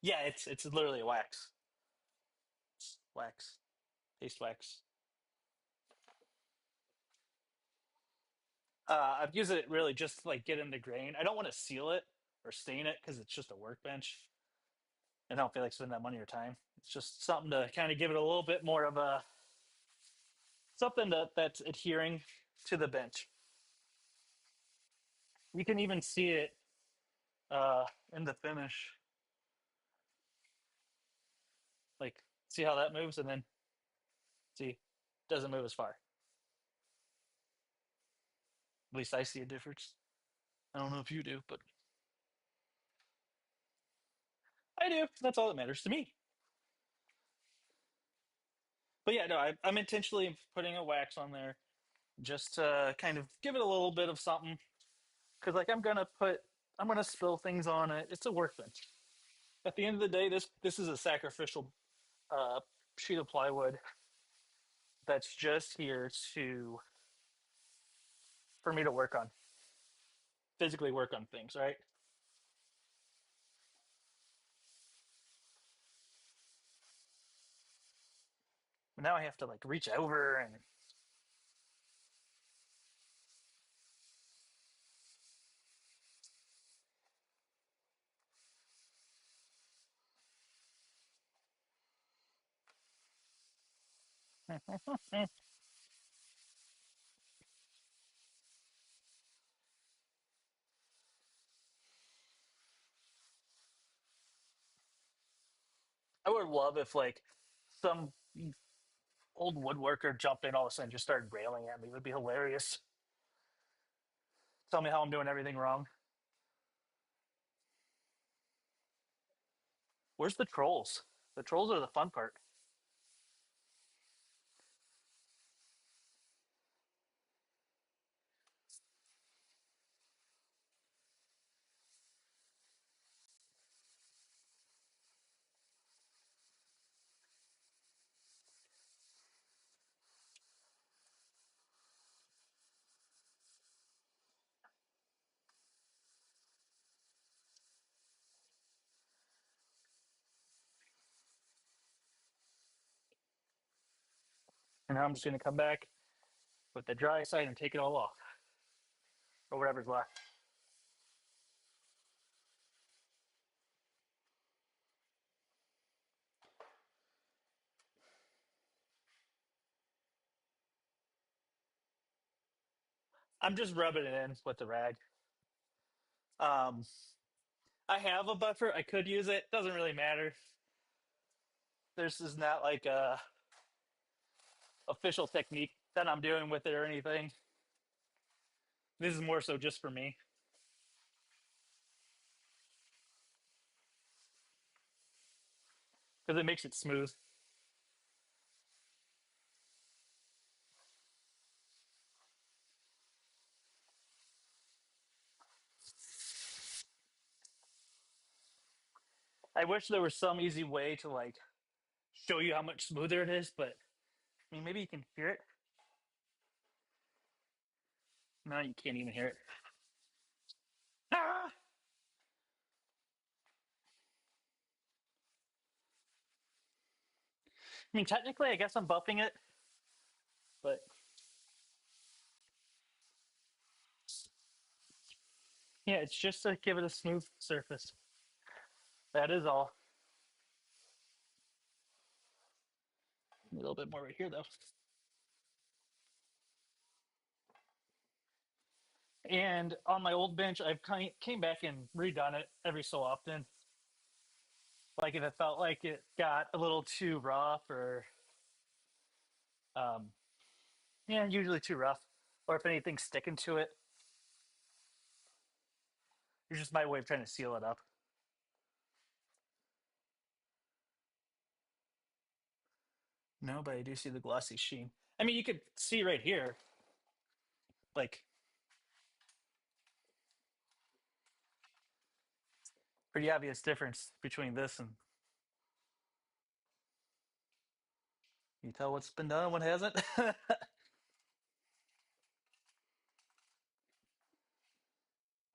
Yeah, it's literally wax, wax, paste wax. I've used it really just to like get in the grain. I don't want to seal it or stain it because it's just a workbench. I don't feel like spending that money or time. It's just something to kind of give it a little bit more of a something that's adhering to the bench. You can even see it in the finish. Like, see how that moves, and then see, doesn't move as far. At least I see a difference. I don't know if you do, but I do. That's all that matters to me. But yeah, no, I'm intentionally putting a wax on there just to kind of give it a little bit of something. Because like I'm gonna spill things on it. It's a workbench. At the end of the day, this is a sacrificial uh, sheet of plywood that's just here to for me to work on, physically work on things, right? But now I have to like reach over and I would love if like some old woodworker jumped in all of a sudden and just started railing at me. It would be hilarious. Tell me how I'm doing everything wrong. Where's the trolls? The trolls are the fun part. And now I'm just gonna come back with the dry side and take it all off. Or whatever's left. I'm just rubbing it in with the rag. Um, I have a buffer. I could use it. Doesn't really matter. This is not like a official technique that I'm doing with it or anything. This is more so just for me because it makes it smooth. I wish there was some easy way to like show you how much smoother it is, but I mean, maybe you can hear it. No, you can't even hear it. Ah! I mean, technically, I guess I'm buffing it, but yeah, it's just to give it a smooth surface. That is all. A little bit more right here, though. And on my old bench, I've came back and redone it every so often. Like if it felt like it got a little too rough or Yeah, usually too rough. Or if anything's sticking to it, it's just my way of trying to seal it up. No, but I do see the glossy sheen. I mean, you could see right here, like pretty obvious difference between this and you tell what's been done and what hasn't.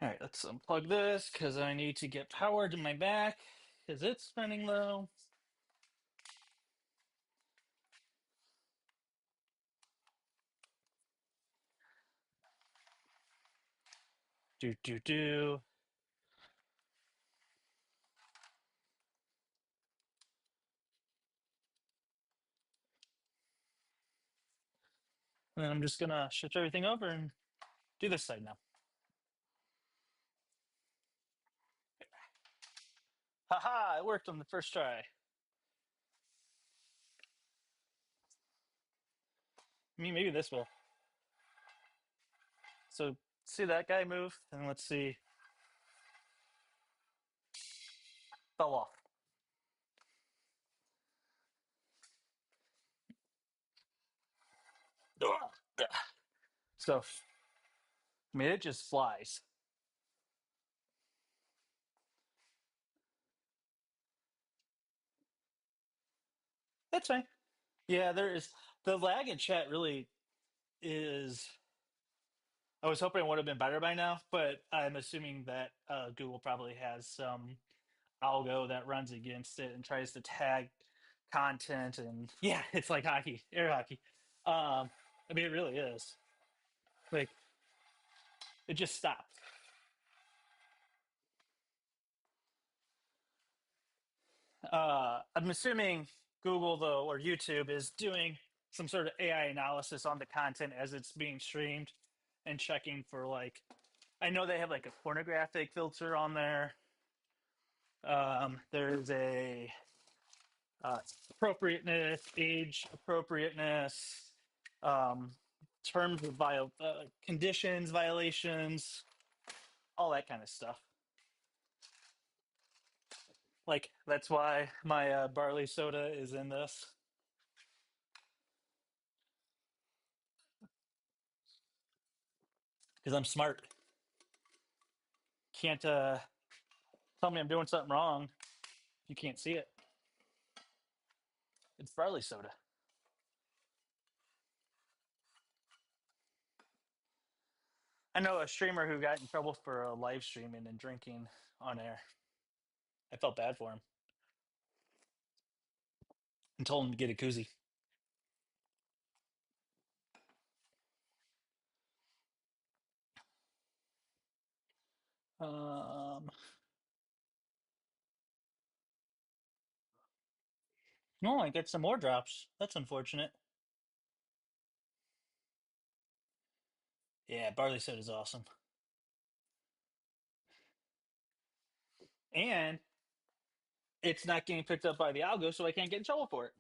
All right, let's unplug this because I need to get power to my back because it's running low. Do do do. And then I'm just gonna shift everything over and do this side now. Haha, it worked on the first try. I mean, maybe this will. So see that guy move, and let's see. Fell off. So I mean, it just flies. That's fine. Yeah, there is the lag in chat really is. I was hoping it would have been better by now, but I'm assuming that Google probably has some algo that runs against it and tries to tag content. And yeah, it's like hockey, air hockey. I mean, it really is. Like it just stopped. I'm assuming Google though or YouTube is doing some sort of AI analysis on the content as it's being streamed and checking for like I know they have like a pornographic filter on there. There's a appropriateness, age appropriateness, um, terms of conditions, violations, all that kind of stuff. Like that's why my barley soda is in this because I'm smart. Can't tell me I'm doing something wrong if you can't see it. It's barley soda. I know a streamer who got in trouble for live streaming and drinking on air. I felt bad for him and told him to get a koozie. Um, no, I get some more drops. That's unfortunate. Yeah, barley soda is awesome. And it's not getting picked up by the algo, so I can't get in trouble for it.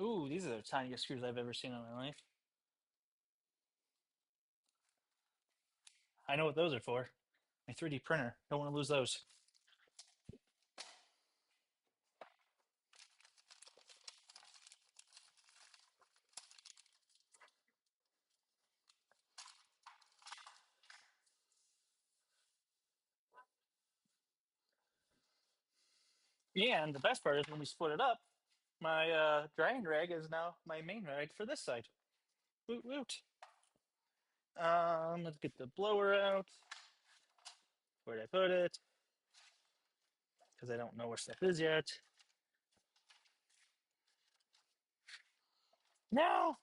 Ooh, these are the tiniest screws I've ever seen in my life. I know what those are for. My 3D printer. Don't want to lose those. Yeah, and the best part is when we split it up, my drying rag is now my main rag for this side. Woot woot. Let's get the blower out. Where'd I put it? Because I don't know where stuff is yet. No.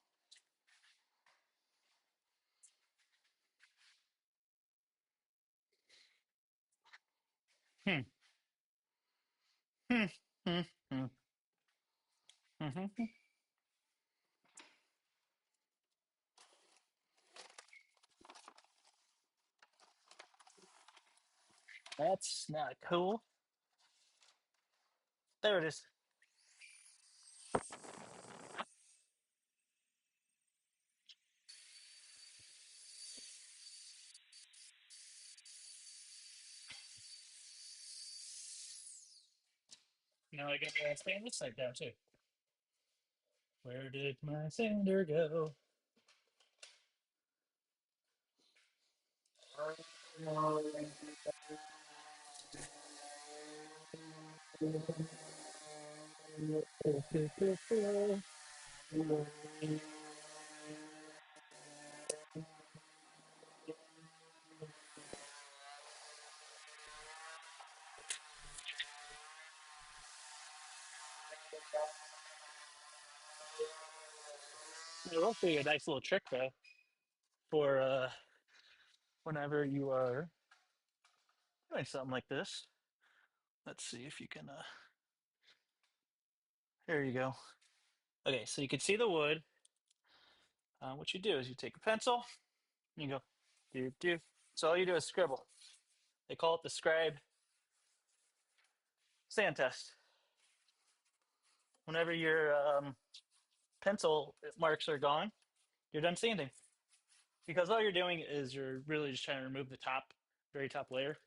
Hmm. Hmm. Hmm. Hmm. Hmm. That's not cool. There it is. Now I gotta stand this side down too. Where did my sander go? It will be a nice little trick though for whenever you are doing something like this. Let's see if you can. There you go. Okay, so you can see the wood. What you do is you take a pencil and you go do do. So all you do is scribble. They call it the scribe sand test. Whenever your pencil marks are gone, you're done sanding because all you're doing is you're really just trying to remove the top, very top layer.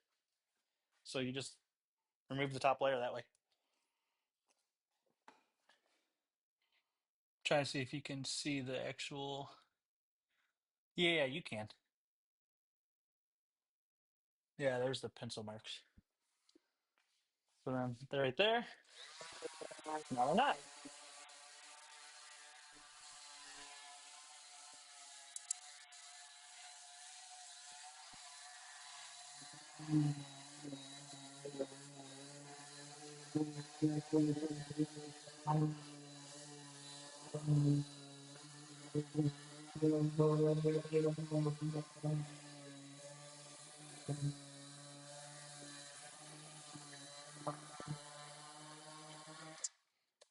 So you just remove the top layer that way. Try to see if you can see the actual. Yeah, you can. Yeah, there's the pencil marks. So then they're right there. Now they're not.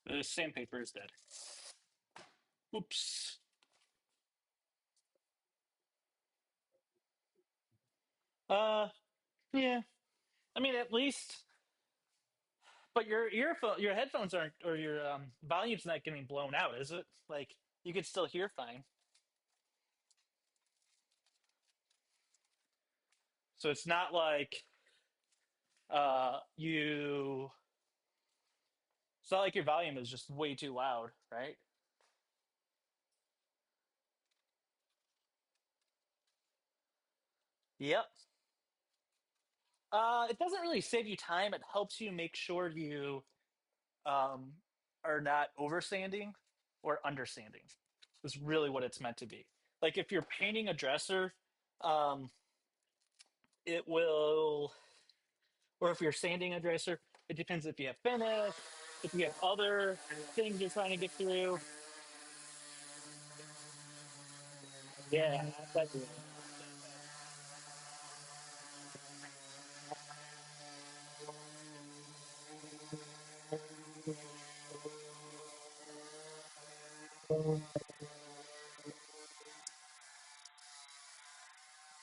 The sandpaper is dead. Oops. Uh, yeah. I mean, at least, but your earphone, your headphones aren't, or your volume's not getting blown out, is it? Like you could still hear fine. So it's not like you. It's not like your volume is just way too loud, right? Yep. It doesn't really save you time. It helps you make sure you um, are not oversanding or undersanding. Is really what it's meant to be. Like if you're painting a dresser, um, it will, or if you're sanding a dresser, it depends if you have finish, if you have other things you're trying to get through. Yeah, that's it.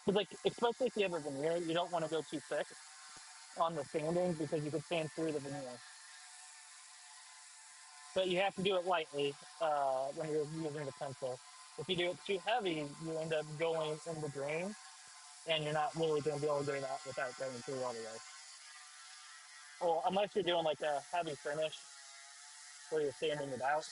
Because like, especially if you have a veneer, you don't want to go too thick on the sanding because you could sand through the veneer. But you have to do it lightly when you're using the pencil. If you do it too heavy, you end up going in the grain, and you're not really going to be able to do that without going through all the way. Well, unless you're doing like a heavy finish where you're sanding it out.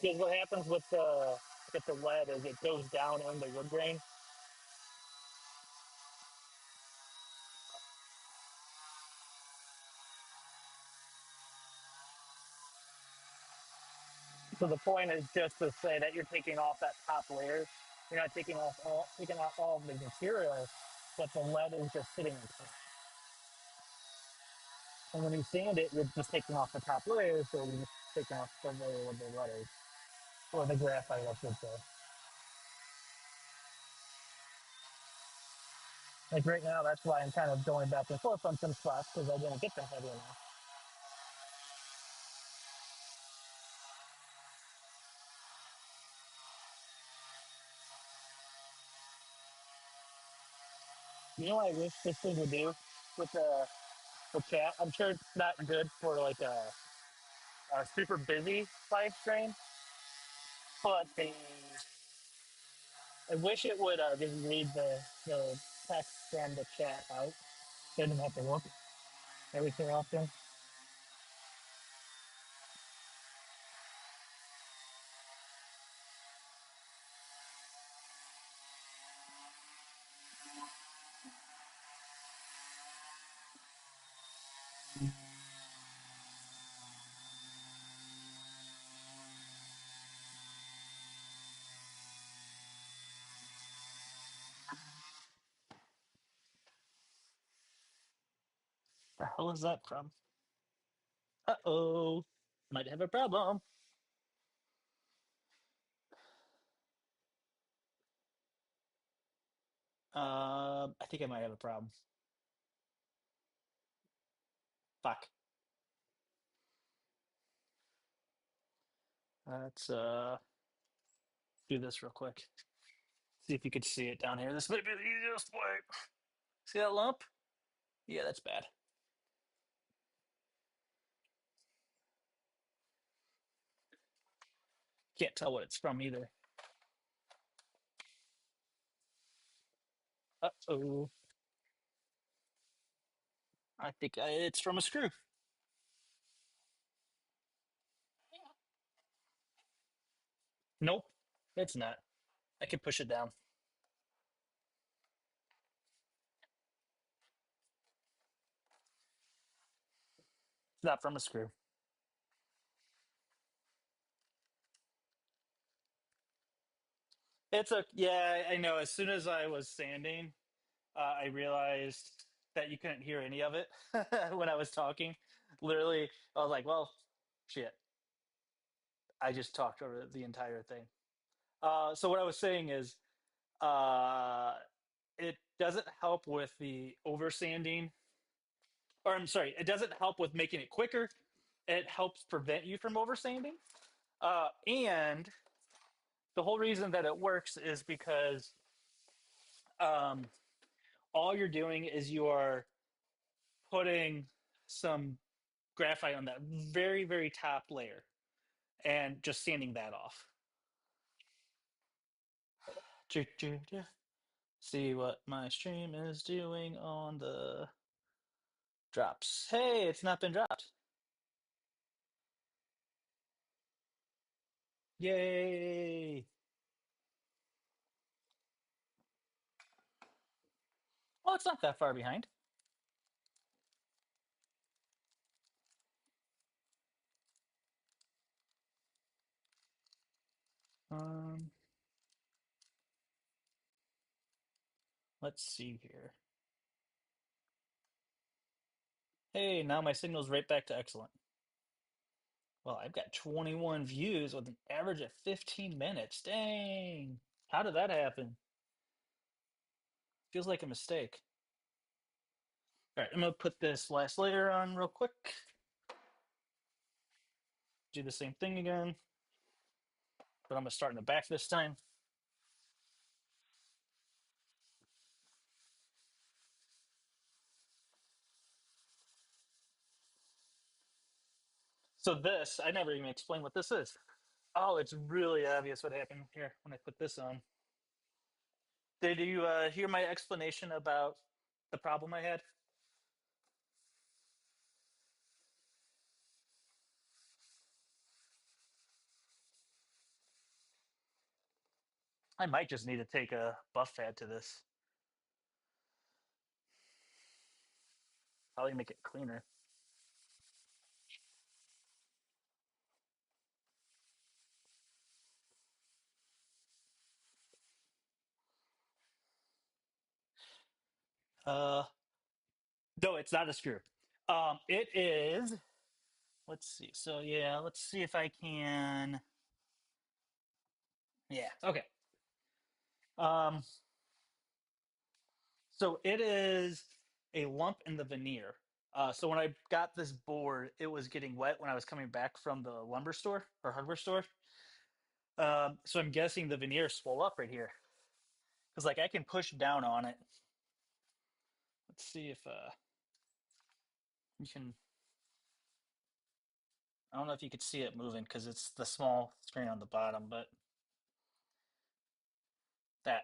Because what happens with the lead is it goes down in the wood grain. So the point is just to say that you're taking off that top layer. You're not taking off all of the material, but the lead is just sitting on top. And when you sand it, you're just taking off the top layer, so you're just taking off the layer with the letters or the graphite, I should say. Like right now, that's why I'm kind of going back and forth on some spots because I didn't get them heavy enough. You know what I wish this thing would do with the Okay, I'm sure it's not good for like a super busy live stream, but I wish it would just read the text from the chat out. Didn't have to look every so often. The hell is that from? Uh-oh. Might have a problem. I think I might have a problem. Fuck. Let's do this real quick. See if you could see it down here. This might be the easiest way. See that lump? Yeah, that's bad. Can't tell what it's from either. Uh-oh. I think it's from a screw. Nope, it's not. I can push it down. It's not from a screw. It's a yeah. I know. As soon as I was sanding, I realized that you couldn't hear any of it when I was talking. Literally, I was like, "Well, shit." I just talked over the entire thing. So what I was saying is, uh, it doesn't help with the over sanding, or I'm sorry, it doesn't help with making it quicker. It helps prevent you from over sanding. And the whole reason that it works is because um, all you're doing is you are putting some graphite on that very, very top layer and just sanding that off. See what my stream is doing on the drops. Hey, it's not been dropped. Yay! Well, it's not that far behind. Um, let's see here. Hey, now my signal's right back to excellent. Well, I've got 21 views with an average of 15 minutes. Dang. How did that happen? Feels like a mistake. All right, I'm going to put this last layer on real quick. Do the same thing again, but I'm going to start in the back this time. So this, I never even explained what this is. Oh, it's really obvious what happened here when I put this on. Did you hear my explanation about the problem I had? I might just need to take a buff pad to this. Probably make it cleaner. Uh, no, it's not a screw. It is. Let's see. So yeah, let's see if I can. Yeah. Okay. Um, so it is a lump in the veneer. So when I got this board, it was getting wet when I was coming back from the lumber store or hardware store. So I'm guessing the veneer swelled up right here because like I can push down on it. Let's see if You can. I don't know if you could see it moving because it's the small screen on the bottom, but that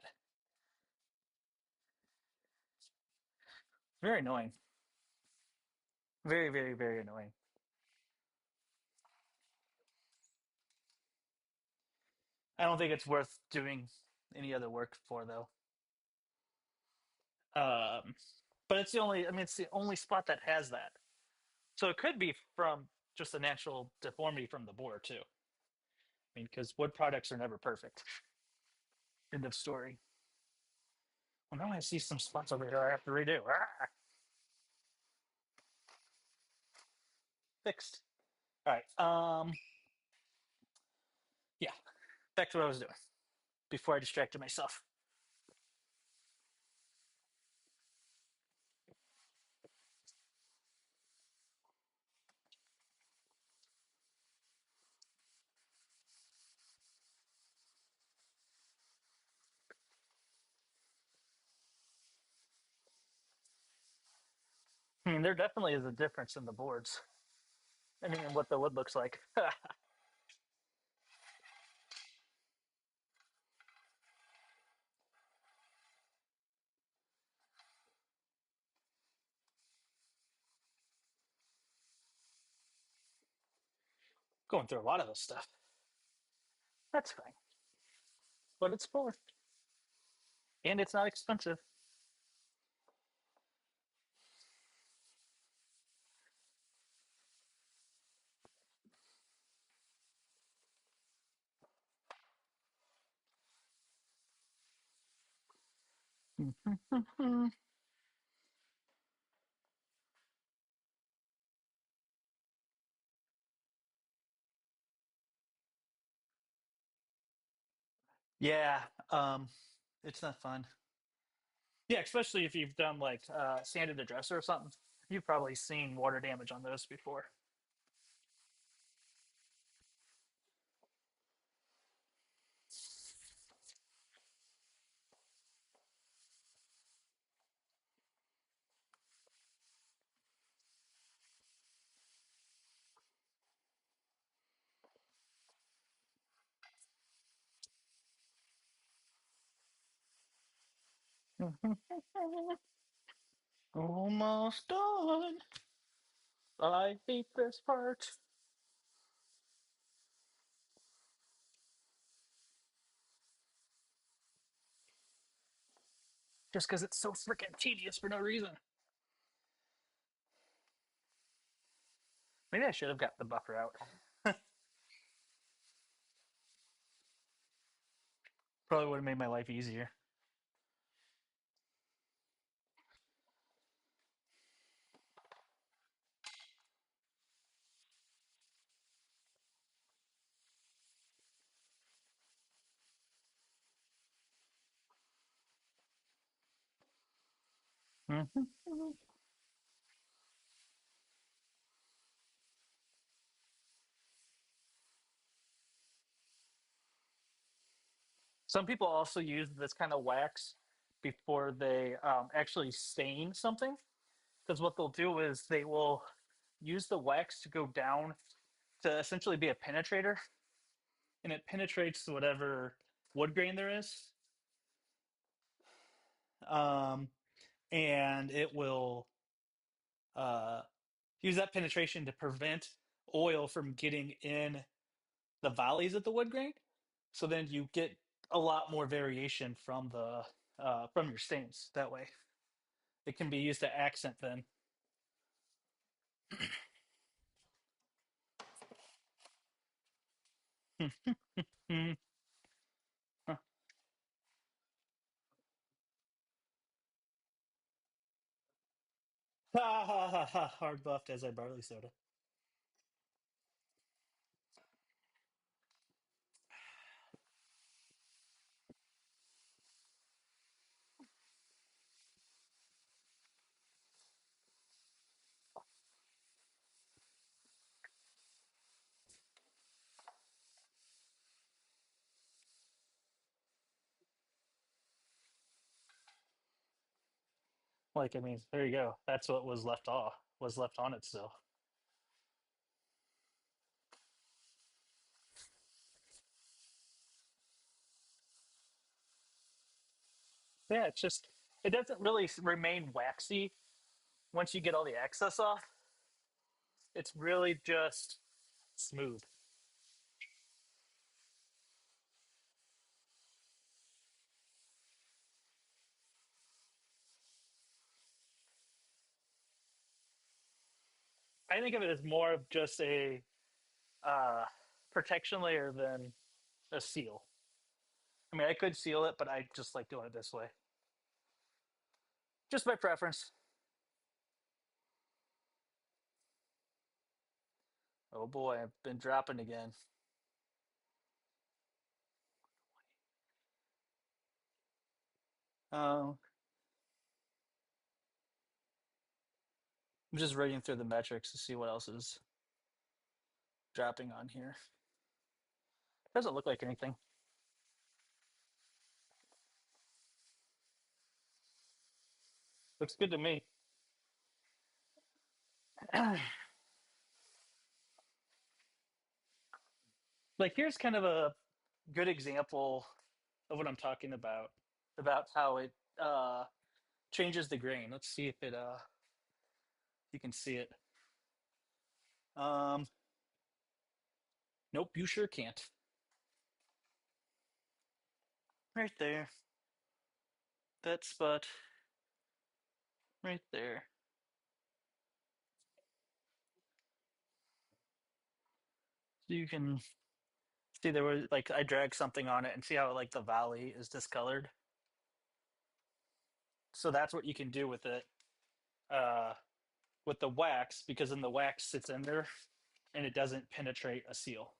very annoying. Very, very, very annoying. I don't think it's worth doing any other work for though. Um, but it's the only. I mean, it's the only spot that has that. So it could be from just a natural deformity from the board too. I mean, because wood products are never perfect. End of story. Well, now I see some spots over here I have to redo. Ah, fixed. All right. Yeah. Back to what I was doing before I distracted myself. I mean, there definitely is a difference in the boards. I mean, in what the wood looks like. Going through a lot of this stuff. That's fine. But it's full. And it's not expensive. Yeah, it's not fun. Yeah, especially if you've done like sanded a dresser or something. You've probably seen water damage on those before. Almost done. I hate this part. Just because it's so freaking tedious for no reason. Maybe I should have got the buffer out. Probably would have made my life easier. Mhm. Some people also use this kind of wax before they actually stain something. Because what they'll do is they will use the wax to go down to essentially be a penetrator, and it penetrates whatever wood grain there is. Um, and it will uh, use that penetration to prevent oil from getting in the valleys of the wood grain. So then you get a lot more variation from your stains that way. It can be used to accent then. Hmm. Huh. Ha ha ha ha! Hard buffed as I barley soda. Like I mean, there you go. That's what was left off. was left on it still. Yeah, it's just it doesn't really remain waxy once you get all the excess off. It's really just smooth. I think of it as more of just a uh, protection layer than a seal. I mean, I could seal it, but I just like doing it this way. Just my preference. Oh boy, I've been dropping again. Um, I'm just reading through the metrics to see what else is dropping on here. Doesn't look like anything. Looks good to me. Like here's kind of a good example of what I'm talking about how it changes the grain. Let's see if it you can see it. Um, nope, you sure can't. Right there. That spot right there. So you can see there was like I dragged something on it and see how like the valley is discolored. So that's what you can do uh, with the wax because then the wax sits in there and it doesn't penetrate a seal.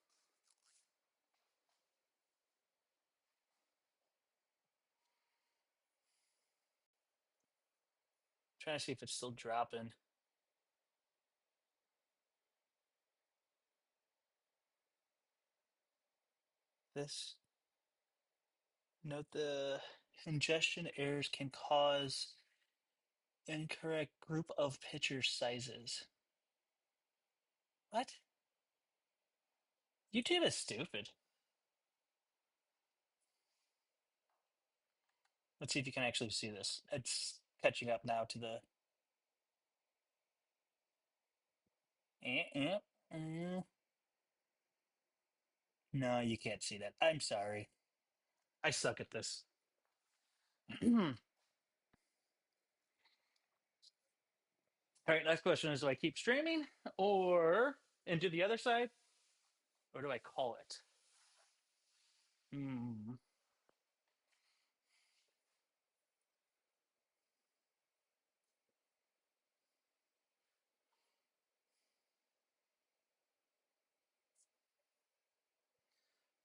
Trying to see if it's still dropping. This note the ingestion errors can cause incorrect group of pitcher sizes. What? YouTube is stupid. Let's see if you can actually see this. It's catching up now to the. Eh, eh, eh. No, you can't see that. I'm sorry. I suck at this. All right, next question is do I keep streaming or and do the other side or do I call it? Hmm.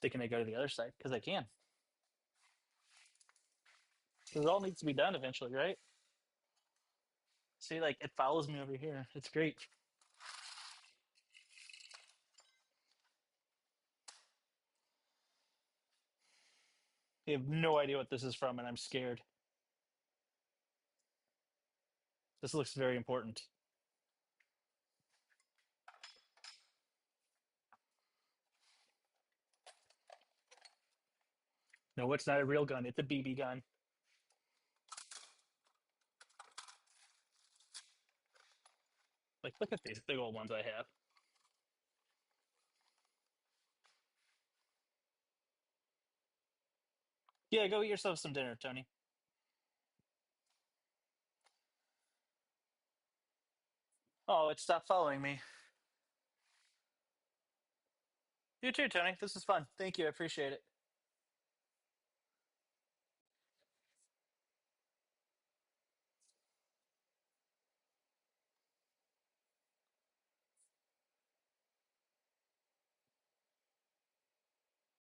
Thinking I go to the other side because I can. 'Cause it all needs to be done eventually, right? See, like it follows me over here. It's great. You have no idea what this is from, and I'm scared. This looks very important. No, it's not a real gun. It's a BB gun. Like, look at these big old ones I have. Yeah, go eat yourself some dinner, Tony. Oh, it stopped following me. You too, Tony. This is fun. Thank you. I appreciate it.